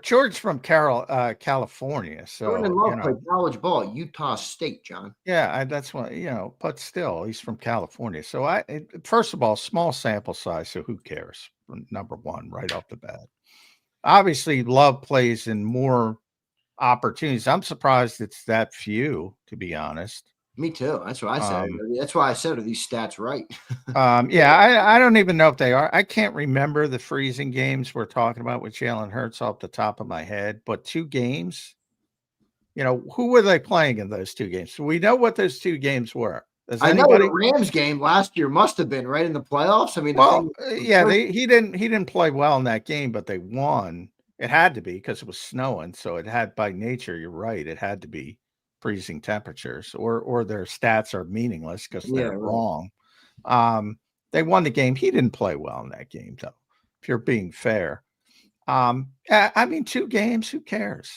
George's from California, so Jordan Love played college ball at Utah State, John. Yeah, that's what but still, he's from California. So first of all, small sample size, so who cares? Number one, right off the bat. Obviously, Love plays in more opportunities. I'm surprised it's that few, to be honest. Me too. That's what I said. That's why I said, are these stats right? I don't even know if they are. I can't remember the freezing games we're talking about with Jalen Hurts off the top of my head, but 2 games, who were they playing in those 2 games? So we know what those 2 games were. I know the Rams game last year must have been right in the playoffs. I mean, he didn't play well in that game, but they won. It had to be because it was snowing. So it had, by nature, you're right, it had to be freezing temperatures or their stats are meaningless because they're wrong. They won the game. He didn't play well in that game, though, if you're being fair. 2 games, who cares?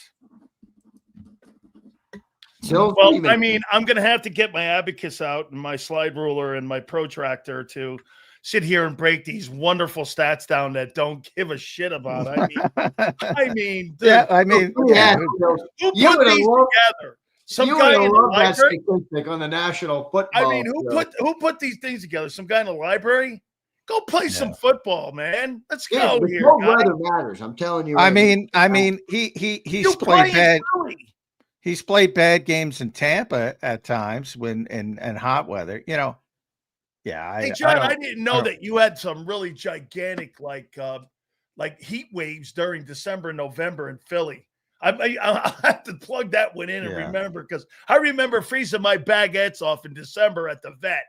Well, I mean, I'm going to have to get my abacus out and my slide ruler and my protractor to sit here and break these wonderful stats down that don't give a shit about. Who put these together? Some you guy would in the love that library. statistic on the national football. I mean, show. who put these things together? Some guy in the library? Go play some football, man. Let's Yeah, go the here, cold guys. weather matters. I'm telling you. I right mean, now. he's You played play in bad. Philly. He's played bad games in Tampa at times when in hot weather. Yeah. Hey, John, I didn't know that you had some really gigantic like heat waves during December and November in Philly. I'll have to plug that one in and remember, because I remember freezing my baguettes off in December at the vet.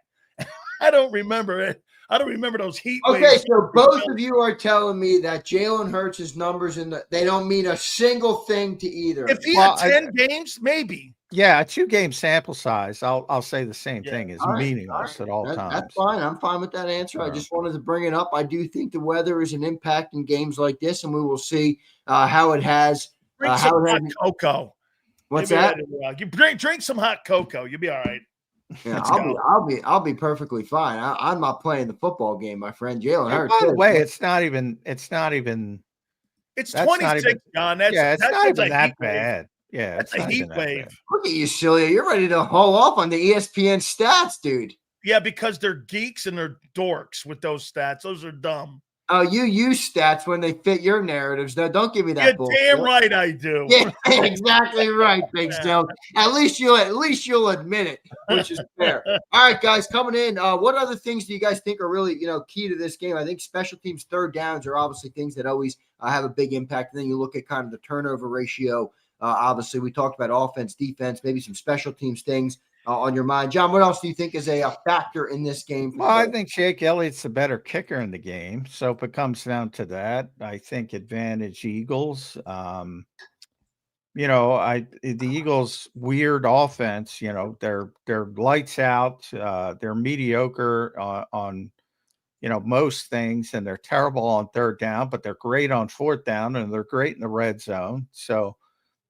I don't remember it. I don't remember those heat waves. Okay, so both of you are telling me that Jalen Hurts' numbers they don't mean a single thing to either. If he had 10 games, maybe. Yeah, a 2-game sample size. I'll say the same thing is meaningless at all times. That's fine. I'm fine with that answer. I just wanted to bring it up. I do think the weather is an impact in games like this, and we will see how it has. Drink some hot cocoa. What's that? You drink some hot cocoa. You'll be all right. Yeah, I'll be perfectly fine. I'm not playing the football game, my friend. Jalen Hurts. By the way, it's not even. It's 26, John. It's not even that bad. Yeah, that's a heat wave. Look at you, Sileo. You're ready to haul off on the ESPN stats, dude. Yeah, because they're geeks and they're dorks with those stats. Those are dumb. Oh, you use stats when they fit your narratives, though. Don't give me that bullshit. Damn right I do. Yeah, exactly right, Big Stone. At least you'll admit it, which is fair. All right, guys, coming in. What other things do you guys think are really key to this game? I think special teams third downs are obviously things that always have a big impact. And then you look at kind of the turnover ratio. Obviously, we talked about offense, defense, maybe some special teams things on your mind. John, what else do you think is a factor in this game? Well, I think Jake Elliott's the better kicker in the game. So if it comes down to that, I think advantage Eagles. The Eagles' weird offense, they're lights out. They're mediocre on most things, and they're terrible on third down, but they're great on fourth down, and they're great in the red zone. So,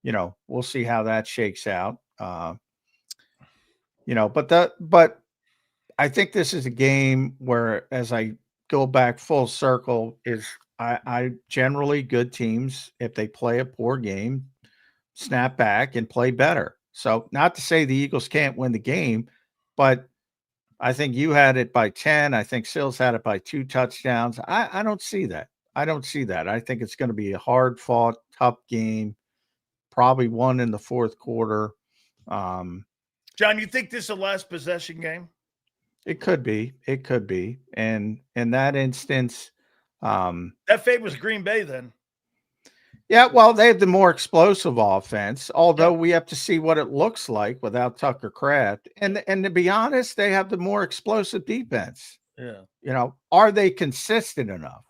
we'll see how that shakes out. But I think this is a game where, as I go back full circle, is I generally good teams, if they play a poor game, snap back and play better. So not to say the Eagles can't win the game, but I think you had it by 10. I think Sills had it by 2 touchdowns. I don't see that. I think it's going to be a hard fought, tough game, probably won in the fourth quarter. John, you think this is a last possession game? It could be. And in that instance, that favors Green Bay then. Yeah, well, they have the more explosive offense, although we have to see what it looks like without Tucker Kraft. And to be honest, they have the more explosive defense. Yeah. Are they consistent enough?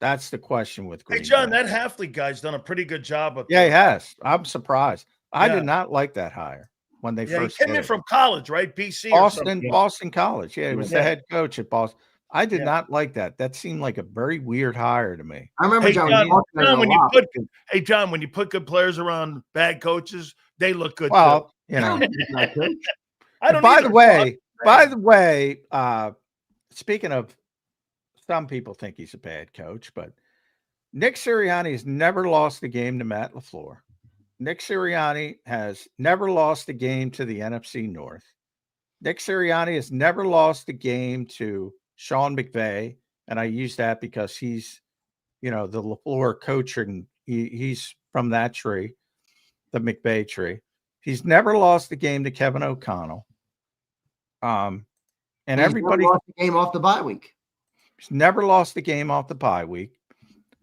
That's the question with Green Bay. Hey, John, Bay. that Halfley guy's done a pretty good job of he has. I'm surprised. I did not like that hire when they first came in from college, right? BC Boston College. Yeah, he was the head coach at Boston. I did not like that. That seemed like a very weird hire to me. I remember John, when you put good players around bad coaches, they look good. Well, too. I don't. By the way, speaking of, some people think he's a bad coach, but Nick Sirianni has never lost a game to Matt LaFleur. Nick Sirianni has never lost a game to the NFC North. Nick Sirianni has never lost a game to Sean McVay, and I use that because he's, the LaFleur coaching. He's from that tree, the McVay tree. He's never lost a game to Kevin O'Connell. And everybody lost the game off the bye week. He's never lost a game off the bye week.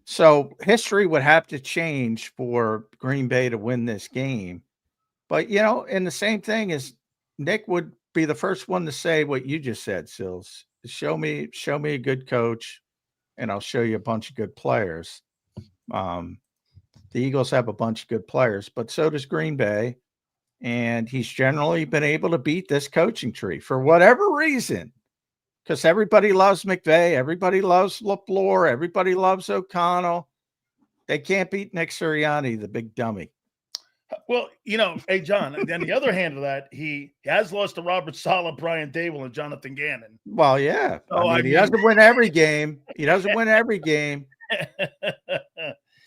So history would have to change for Green Bay to win this game. But, and the same thing is Nick would be the first one to say what you just said, Sills. Show me a good coach, and I'll show you a bunch of good players. The Eagles have a bunch of good players, but so does Green Bay. And he's generally been able to beat this coaching tree for whatever reason. Because everybody loves McVay, everybody loves LaFleur, everybody loves O'Connell. They can't beat Nick Sirianni, the big dummy. Well, hey, John, on the other hand of that, he has lost to Robert Saleh, Brian Dable, and Jonathan Gannon. Well, yeah. So, he doesn't win every game.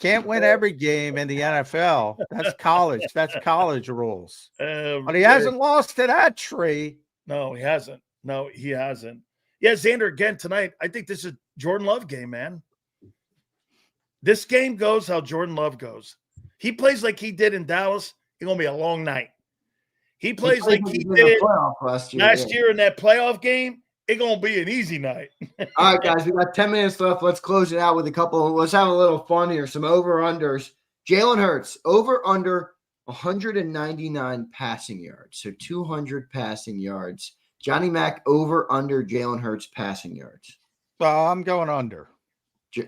Can't win every game in the NFL. That's college. That's college rules. But he hasn't lost to that tree. No, he hasn't. No, he hasn't. Yeah, Zander, again tonight, I think this is a Jordan Love game, man. This game goes how Jordan Love goes. He plays like he did in Dallas, it's going to be a long night. He plays like he did last year in that playoff game, it's going to be an easy night. All right, guys, we got 10 minutes left. Let's close it out with a couple. Let's have a little fun here. Some over-unders. Jalen Hurts, over-under 199 passing yards, so 200 passing yards. Johnny Mac, over-under Jalen Hurts passing yards. I'm going under.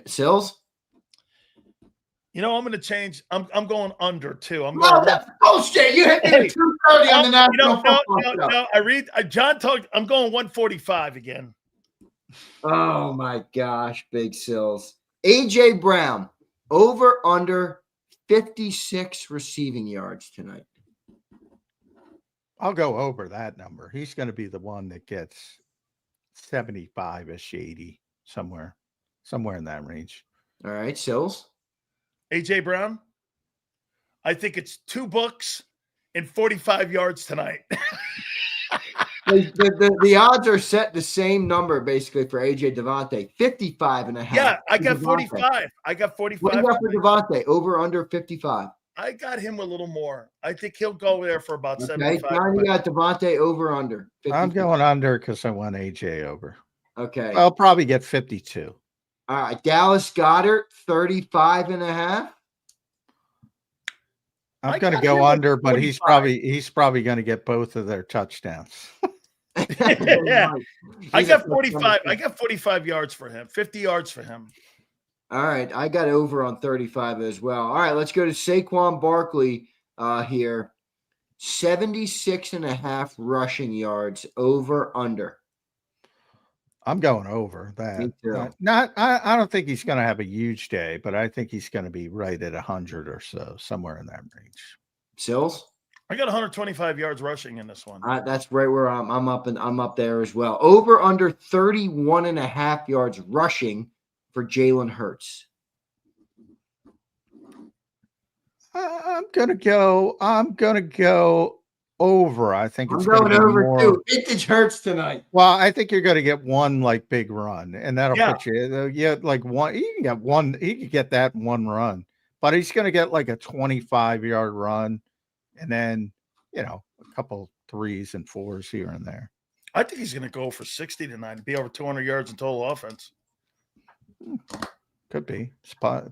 Sills? Oh, I'm going to change. I'm going under too. That's bullshit. You hit me at 2:30 on the National Football Show. No. John talked. I'm going 145 again. Oh my gosh, Big Sills. AJ Brown, over under 56 receiving yards tonight. I'll go over that number. He's going to be the one that gets 75-ish, 80, somewhere in that range. All right, Sills. AJ Brown, I think it's 2 books and 45 yards tonight. The odds are set the same number basically for AJ DeVonta, 55.5. Yeah, I got 45. I got 45. What do you got for DeVonta? Over under 55. I got him a little more. I think he'll go there for about 75. John, you got DeVonta over under 55. I'm going under because I want AJ over. Okay. I'll probably get 52. All right. Dallas Goedert, 35.5. I'm going to go under, but he's probably going to get both of their touchdowns. Yeah. I got 45. I got 45 yards for him, 50 yards for him. All right. I got over on 35 as well. All right. Let's go to Saquon Barkley here. 76.5 rushing yards, over under. I'm going over that. Me too. I don't think he's going to have a huge day, but I think he's going to be right at 100 or so, somewhere in that range. Sills? I got 125 yards rushing in this one. That's right where I'm up there as well. Over under 31.5 yards rushing for Jalen Hurts. I'm gonna go over. I think it's going over more, too. Vintage Hurts tonight. Well, I think you're going to get one like big run, and that'll put you. Yeah, like one. You can get one. He can get that one run, but he's going to get like a 25-yard run, and then a couple 3s and 4s here and there. I think he's going to go for 60 tonight, be over 200 yards in total offense. Could be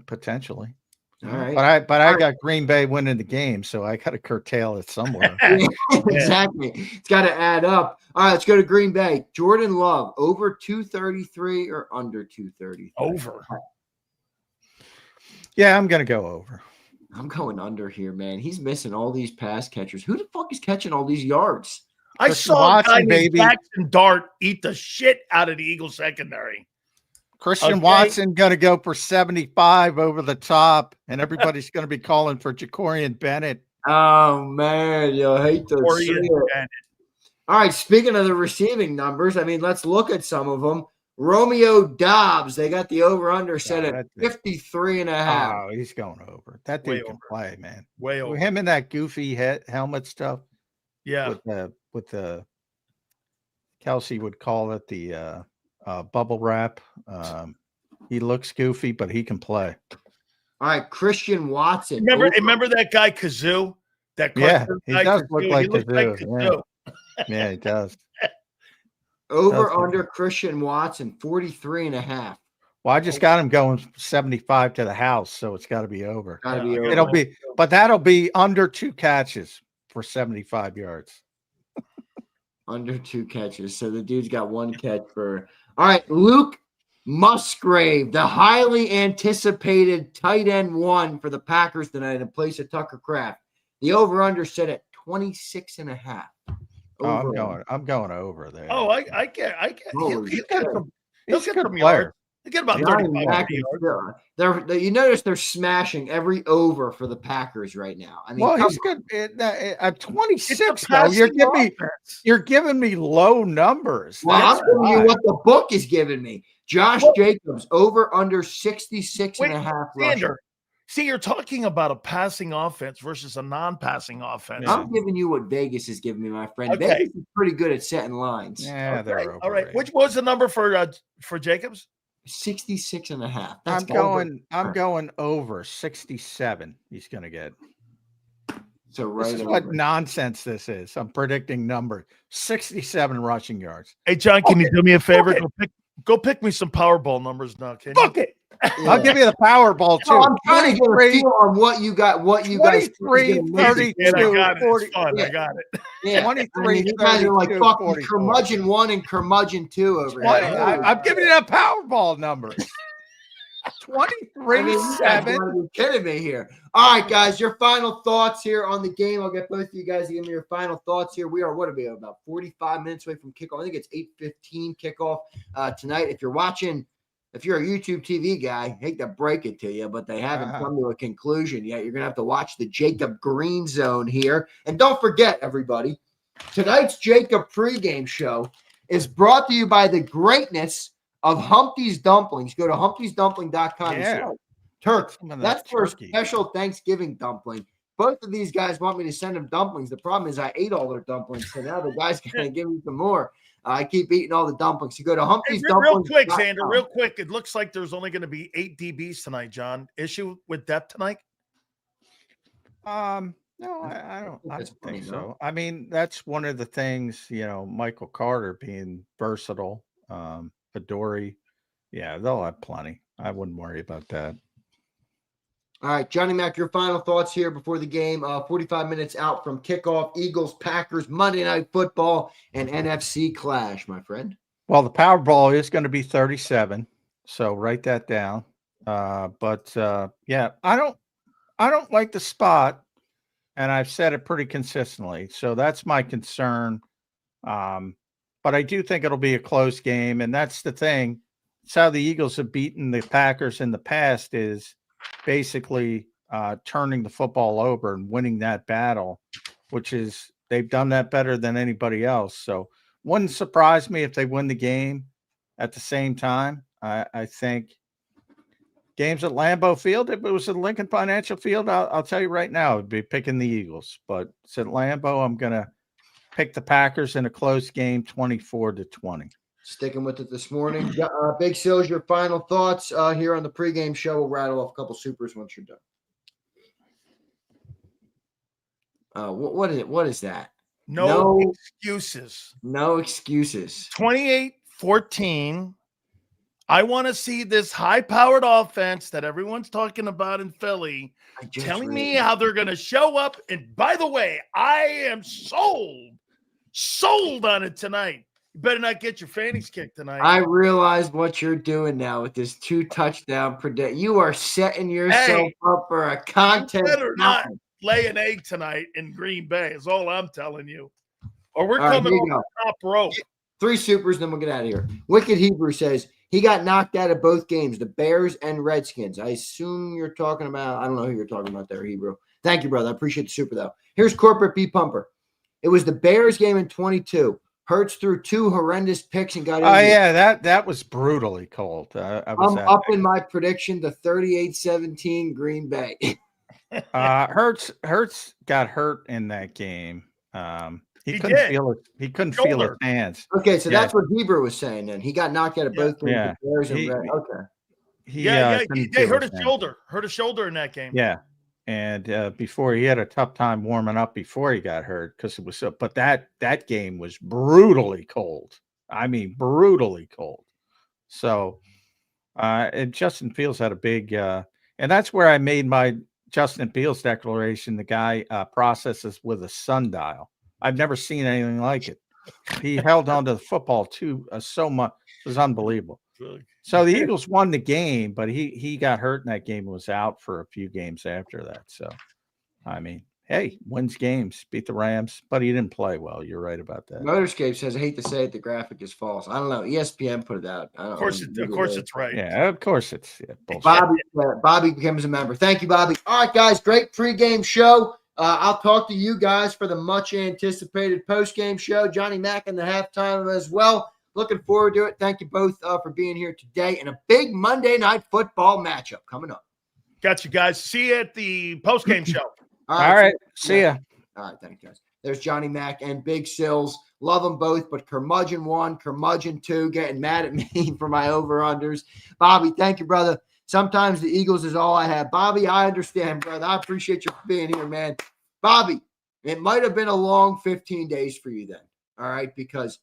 potentially. All right. But I got Green Bay winning the game, so I got to curtail it somewhere. Exactly. It's got to add up. All right, let's go to Green Bay. Jordan Love, over 233 or under 233? Over. Yeah, I'm going to go over. I'm going under here, man. He's missing all these pass catchers. Who the fuck is catching all these yards? I saw a guy named Jackson Dart eat the shit out of the Eagles secondary. Christian Watson going to go for 75 over the top, and everybody's going to be calling for Jacorian Bennett. Oh, man. You'll hate to see it. All right, speaking of the receiving numbers, let's look at some of them. Romeo Doubs, they got the over-under set at 53.5. Oh, he's going over. That dude can play, man. Way over. Him and that goofy helmet stuff. Yeah. With the Kelsey would call it the bubble wrap. He looks goofy, but he can play. All right, Christian Watson. Remember that guy Kazoo? He does look like Kazoo. Yeah, he does. Under Christian Watson, 43.5. Well, I just got him going 75 to the house, so it's got to be over. Over. That'll be under 2 catches for 75 yards. Under 2 catches. So the dude's got 1 catch for. All right, Luke Musgrave, the highly anticipated tight end 1 for the Packers tonight in place of Tucker Kraft. The over-under set at 26.5. I'm going over there. Oh, I get. He'll get some player. yards. He'll get about 35 yards. You notice they're smashing every over for the Packers right now. He's good at 26. Though you're giving me low numbers. Well, I'm giving you what the book is giving me. Josh Jacobs, over under 66.5. See, you're talking about a passing offense versus a non-passing offense. I'm giving you what Vegas is giving me, my friend. Okay. Vegas is pretty good at setting lines. Yeah, Okay. they're All right. overrated. Which was the number for Jacobs? 66.5. I'm going over 67. He's going to get. So right. This is what nonsense this is. I'm predicting number 67 rushing yards. Hey, John, can you do me a favor? Go pick me some Powerball numbers now, can you? Fuck it. Yeah. I'll give you the Powerball too. No, I'm trying to get a feel on what you got. What you guys? 23, 32, I 40. I got it. Yeah. 23, you guys are like 32, fucking 44. curmudgeon 1 and curmudgeon 2 over here. I'm giving you a Powerball number. 23, you 7. You're kidding me here. All right, guys, your final thoughts here on the game. I'll get both of you guys to give me your final thoughts here. We are, what are we, about 45 minutes away from kickoff. I think it's 8:15 kickoff tonight. If you're a YouTube TV guy, I hate to break it to you, but they haven't come to a conclusion yet. You're going to have to watch the JAKIB Green Zone here. And don't forget, everybody, tonight's JAKIB Pregame Show is brought to you by the greatness of Humpty's Dumplings. Go to humptysdumpling.com. Yeah. Turk, that's for a turkey. special Thanksgiving dumpling. Both of these guys want me to send them dumplings. The problem is I ate all their dumplings, so now the guy's going to give me some more. I keep eating all the dumplings. You go to Humpty's Real quick, Xander, real quick. It looks like there's only going to be 8 DBs tonight, John. Issue with depth tonight? No, I don't think so. I mean, that's one of the things, Michael Carter being versatile. Adoree, yeah, they'll have plenty. I wouldn't worry about that. All right, Johnny Mac, your final thoughts here before the game. 45 minutes out from kickoff. Eagles, Packers, Monday Night Football, and NFC clash, my friend. Well, the Powerball is going to be 37, so write that down. Yeah, I don't like the spot, and I've said it pretty consistently. So that's my concern. But I do think it'll be a close game, and that's the thing. It's how the Eagles have beaten the Packers in the past is basically turning the football over and winning that battle, which is they've done that better than anybody else. So wouldn't surprise me if they win the game at the same time. I think games at Lambeau Field, if it was at Lincoln Financial Field, I'll tell you right now, I'd be picking the Eagles. But it's at Lambeau, I'm going to pick the Packers in a close game, 24-20. Sticking with it this morning. Big Sills, your final thoughts here on the pregame show. We'll rattle off a couple supers once you're done. What is it? What is that? No excuses. No excuses. 28-14. I want to see this high-powered offense that everyone's talking about in Philly telling me how they're going to show up. And by the way, I am sold on it tonight. You better not get your fannies kicked tonight. I realize what you're doing now with this 2-touchdown predict. You are setting yourself up for a contest. You better not lay an egg tonight in Green Bay is all I'm telling you. Or we're coming off the top rope. 3 supers, then we'll get out of here. Wicked Hebrew says he got knocked out of both games, the Bears and Redskins. I assume you're talking about – I don't know who you're talking about there, Hebrew. Thank you, brother. I appreciate the super, though. Here's Corporate B Pumper. It was the Bears game in 22. Hurts threw 2 horrendous picks and got injured. Oh, yeah, that was brutally cold. I'm up in my prediction, the 38-17 Green Bay. Hurts got hurt in that game. He couldn't feel his hands. Okay, so that's what Hebrew was saying then. He got knocked out of both games. Yeah. The Bears and Red. Okay. They hurt his shoulder. Hurt his shoulder in that game. Yeah. And before he had a tough time warming up before he got hurt because it was so. But that game was brutally cold. I mean, brutally cold. So, and Justin Fields had a big, and that's where I made my Justin Fields declaration. The guy processes with a sundial. I've never seen anything like it. He held on to the football so much. It was unbelievable. So the Eagles won the game, but he got hurt in that game and was out for a few games after that. So, I mean, hey, wins games, beat the Rams, but he didn't play well. You're right about that. Motorscape says, I hate to say it, the graphic is false. I don't know. ESPN put it out. Of course it's right. Yeah, of course it's bullshit. Bobby becomes a member. Thank you, Bobby. All right, guys, great pregame show. I'll talk to you guys for the much anticipated postgame show. Johnny Mack in the halftime as well. Looking forward to it. Thank you both for being here today. And a big Monday Night Football matchup coming up. Got you guys. See you at the postgame show. All right. See ya. All right. Thank you, guys. There's Johnny Mac and Big Sills. Love them both, but Curmudgeon 1, Curmudgeon 2 getting mad at me for my over-unders. Bobby, thank you, brother. Sometimes the Eagles is all I have. Bobby, I understand, brother. I appreciate you being here, man. Bobby, it might have been a long 15 days for you then, all right, because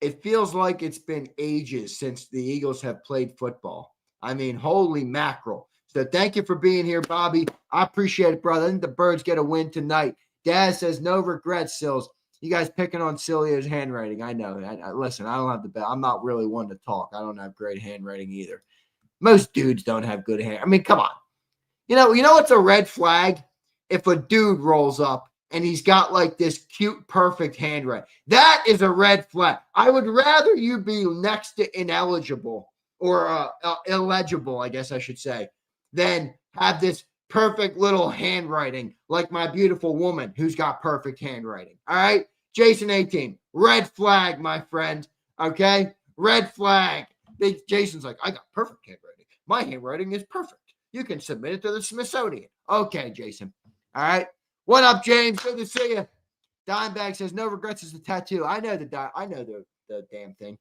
it feels like it's been ages since the Eagles have played football. I mean, holy mackerel. So thank you for being here, Bobby. I appreciate it, brother. I think the Birds get a win tonight. Dad says no regrets, Sills. You guys picking on Sileo's handwriting. I know. Listen, I don't have the best. I'm not really one to talk. I don't have great handwriting either. Most dudes don't have good hand. I mean, come on. You know what's a red flag? If a dude rolls up and he's got like this cute, perfect handwriting. That is a red flag. I would rather you be next to ineligible or illegible, I guess I should say, than have this perfect little handwriting like my beautiful woman who's got perfect handwriting. All right? Jason 18, red flag, my friend. Okay? Red flag. Jason's like, I got perfect handwriting. My handwriting is perfect. You can submit it to the Smithsonian. Okay, Jason. All right. What up, James? Good to see you. Dimebag says no regrets is the tattoo. I know the damn thing.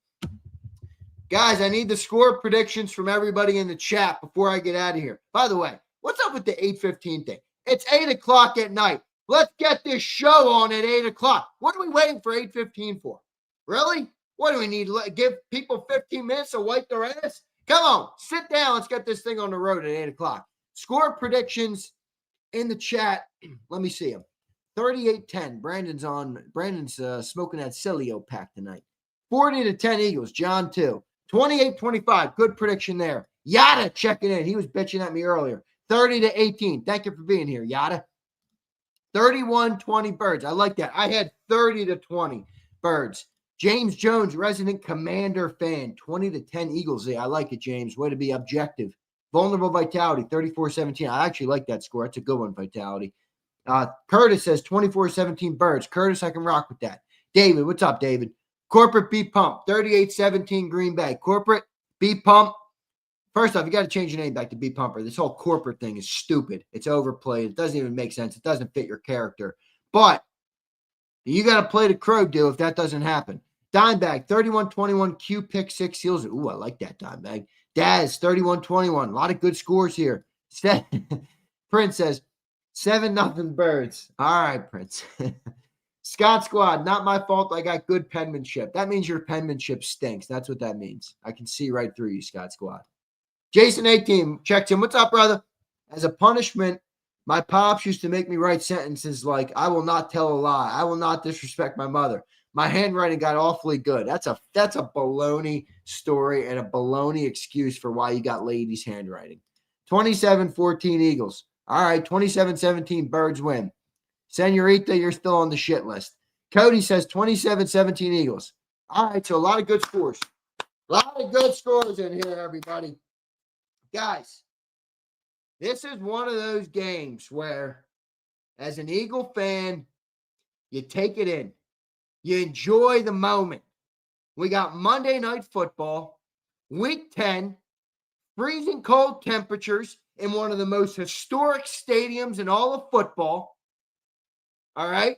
Guys, I need the score predictions from everybody in the chat before I get out of here. By the way, what's up with the 8:15 thing? It's 8 o'clock at night. Let's get this show on at 8 o'clock. What are we waiting for 8:15 for? Really? What do we need? Give people 15 minutes to wipe their ass? Come on, sit down. Let's get this thing on the road at 8 o'clock. Score predictions in the chat. Let me see them. 38-10. Brandon's smoking that Sileo pack tonight. 40-10 Eagles. John 2. 28-25. Good prediction there. Yada checking in. He was bitching at me earlier. 30-18. Thank you for being here, Yada. 31-20 Birds. I like that. I had 30-20 Birds. James Jones, resident Commander fan. 20-10 Eagles. Yeah, I like it, James. Way to be objective. Vulnerable Vitality, 34-17. I actually like that score. That's a good one, Vitality. Curtis says 24-17 Birds. Curtis, I can rock with that. David, what's up, David? Corporate B Pump, 38-17 Green Bay. Corporate B Pump. First off, you got to change your name back to B Pumper. This whole corporate thing is stupid. It's overplayed. It doesn't even make sense. It doesn't fit your character. But you got to play the crow deal if that doesn't happen. Dimebag, 31-21 Q pick 6 Seals. Ooh, I like that, Dimebag. Daz, 31-21. A lot of good scores here. Prince says 7-0 Birds. All right, Prince. Scott Squad, not my fault. I got good penmanship. That means your penmanship stinks. That's what that means. I can see right through you, Scott Squad. Jason 18 checks in. What's up, brother? As a punishment, my pops used to make me write sentences like, I will not tell a lie. I will not disrespect my mother. My handwriting got awfully good. That's a baloney story and a baloney excuse for why you got ladies' handwriting. 27-14 Eagles. All right, 27-17 Birds win. Senorita, you're still on the shit list. Cody says 27-17 Eagles. All right, so a lot of good scores. A lot of good scores in here, everybody. Guys, this is one of those games where, as an Eagle fan, you take it in. You enjoy the moment. We got Monday Night Football, Week 10, freezing cold temperatures in one of the most historic stadiums in all of football. All right?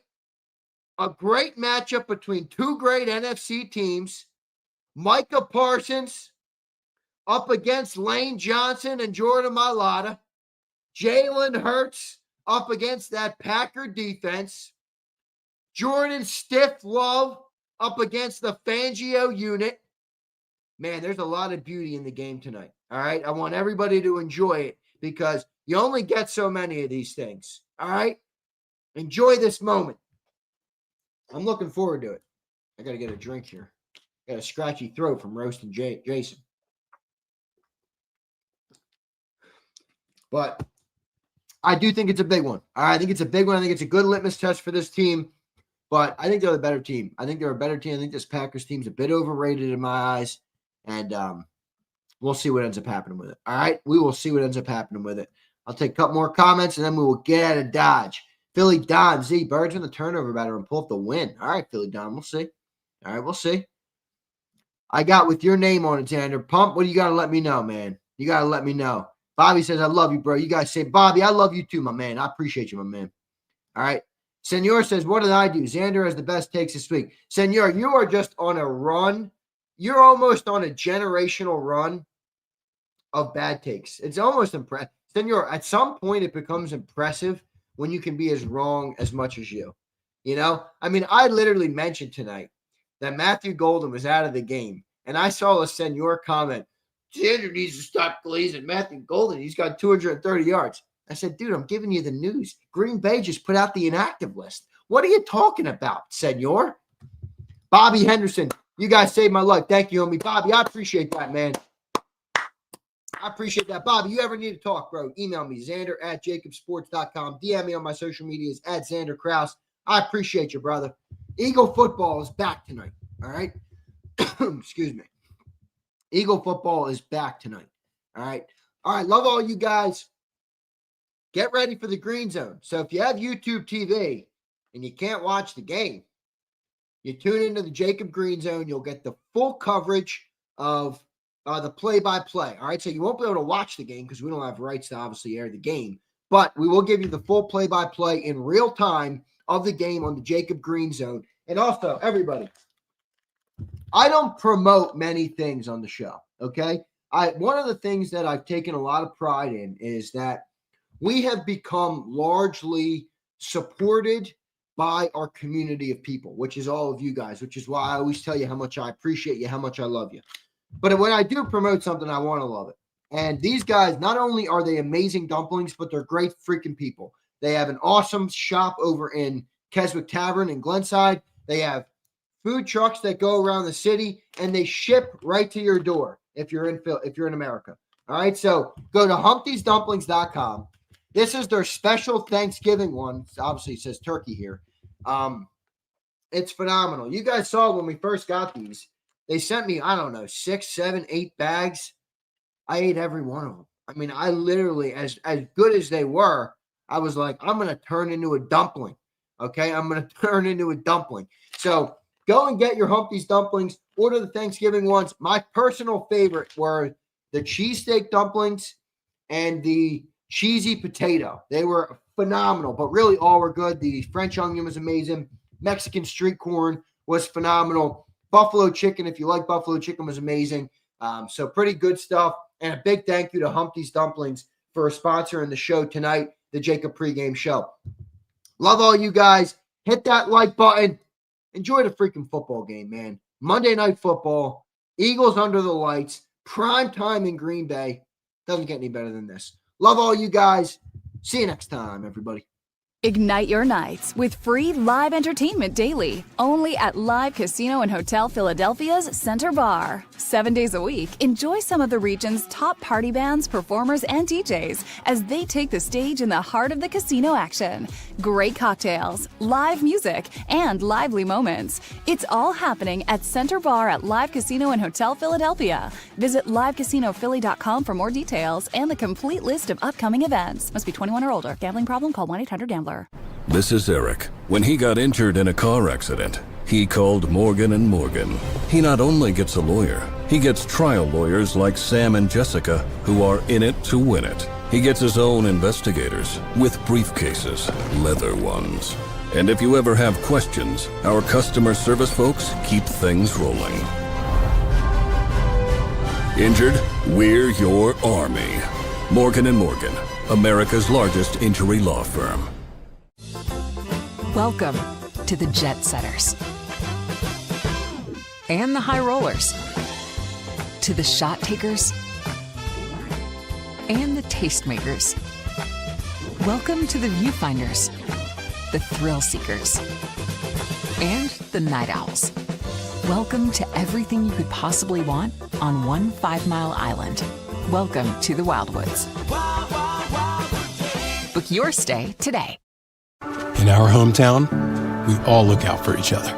A great matchup between two great NFC teams. Micah Parsons up against Lane Johnson and Jordan Mailata. Jalen Hurts up against that Packer defense. Jordan Stiff Love up against the Fangio unit. Man, there's a lot of beauty in the game tonight. All right. I want everybody to enjoy it because you only get so many of these things. All right. Enjoy this moment. I'm looking forward to it. I got to get a drink here. Got a scratchy throat from roasting Jason. But I do think it's a big one. I think it's a big one. I think it's a good litmus test for this team. But I think they're the better team. I think they're a better team. I think this Packers team's a bit overrated in my eyes. And we'll see what ends up happening with it. All right? We will see what ends up happening with it. I'll take a couple more comments, and then we will get out of Dodge. Philly Don, Z, Birds win the turnover battle and pull up the win. All right, Philly Don, we'll see. All right, we'll see. I got with your name on it, Xander. Pump, what do you got to let me know, man? You got to let me know. Bobby says, I love you, bro. You guys say, Bobby, I love you too, my man. I appreciate you, my man. All right. Senor says, what did I do? Zander has the best takes this week. Senor, you are just on a run. You're almost on a generational run of bad takes. It's almost impressive. Senor, at some point, it becomes impressive when you can be as wrong as much as you. You know? I mean, I literally mentioned tonight that Matthew Golden was out of the game, and I saw a Senor comment, Zander needs to stop glazing Matthew Golden. He's got 230 yards. I said, dude, I'm giving you the news. Green Bay just put out the inactive list. What are you talking about, Senor? Bobby Henderson, you guys saved my life. Thank you, homie. Bobby, I appreciate that, man. I appreciate that. Bobby, you ever need to talk, bro, email me, Zander@JAKIBsports.com. DM me on my social medias @Zander Krause. I appreciate you, brother. Eagle football is back tonight, all right? Excuse me. Eagle football is back tonight, all right? All right, love all you guys. Get ready for the Green Zone. So if you have YouTube TV and you can't watch the game, you tune into the JAKIB Green Zone. You'll get the full coverage of the play-by-play. All right, so you won't be able to watch the game because we don't have rights to obviously air the game, but we will give you the full play-by-play in real time of the game on the JAKIB Green Zone. And also, everybody, I don't promote many things on the show, okay? One of the things that I've taken a lot of pride in is that we have become largely supported by our community of people, which is all of you guys, which is why I always tell you how much I appreciate you, how much I love you. But when I do promote something, I want to love it. And these guys, not only are they amazing dumplings, but they're great freaking people. They have an awesome shop over in Keswick Tavern in Glenside. They have food trucks that go around the city, and they ship right to your door if you're in America. All right, so go to humptiesdumplings.com. This is their special Thanksgiving one. Obviously, it says turkey here. It's phenomenal. You guys saw when we first got these. They sent me, I don't know, 6, 7, 8 bags. I ate every one of them. I mean, I literally, as good as they were, I was like, I'm going to turn into a dumpling. Okay? I'm going to turn into a dumpling. So go and get your Humpty's dumplings. Order the Thanksgiving ones. My personal favorite were the cheesesteak dumplings and the cheesy potato. They were phenomenal, but really all were good. The French onion was amazing. Mexican street corn was phenomenal. Buffalo chicken, if you like buffalo chicken, was amazing. So pretty good stuff. And a big thank you to Humpty's Dumplings for sponsoring the show tonight, the JAKIB Pregame Show. Love all you guys. Hit that like button. Enjoy the freaking football game, man. Monday Night Football. Eagles under the lights. Prime time in Green Bay. Doesn't get any better than this. Love all you guys. See you next time, everybody. Ignite your nights with free live entertainment daily, only at Live Casino and Hotel Philadelphia's Center Bar. 7 days a week, enjoy some of the region's top party bands, performers, and DJs as they take the stage in the heart of the casino action. Great cocktails, live music, and lively moments. It's all happening at Center Bar at Live Casino and Hotel Philadelphia. Visit livecasinophilly.com for more details and the complete list of upcoming events. Must be 21 or older. Gambling problem? Call 1-800-GAMBLER. This is Eric. When he got injured in a car accident, he called Morgan & Morgan. He not only gets a lawyer, he gets trial lawyers like Sam and Jessica who are in it to win it. He gets his own investigators with briefcases, leather ones. And if you ever have questions, our customer service folks keep things rolling. Injured? We're your army. Morgan & Morgan, America's largest injury law firm. Welcome to the Jet Setters and the High Rollers, to the Shot Takers and the Tastemakers. Welcome to the Viewfinders, the Thrill Seekers, and the Night Owls. Welcome to everything you could possibly want on one 5-mile island. Welcome to the Wildwoods. Book your stay today. In our hometown, we all look out for each other.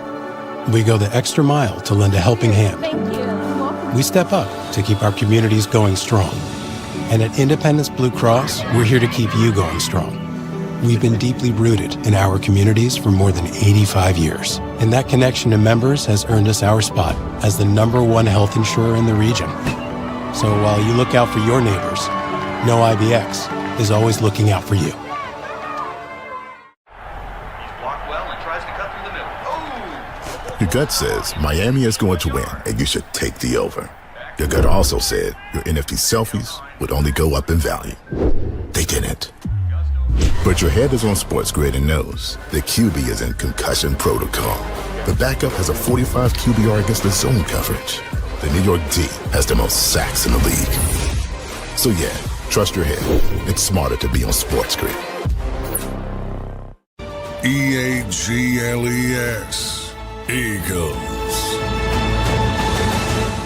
We go the extra mile to lend a helping hand. Thank you. We step up to keep our communities going strong. And at Independence Blue Cross, we're here to keep you going strong. We've been deeply rooted in our communities for more than 85 years. And that connection to members has earned us our spot as the #1 health insurer in the region. So while you look out for your neighbors, no IBX, is always looking out for you. Your gut says Miami is going to win, and you should take the over. Your gut also said your NFT selfies would only go up in value. They didn't. But your head is on Sports Grid and knows the QB is in concussion protocol. The backup has a 45 QBR against the zone coverage. The New York D has the most sacks in the league. So yeah, trust your head. It's smarter to be on Sports Grid. EAGLES. Eagles.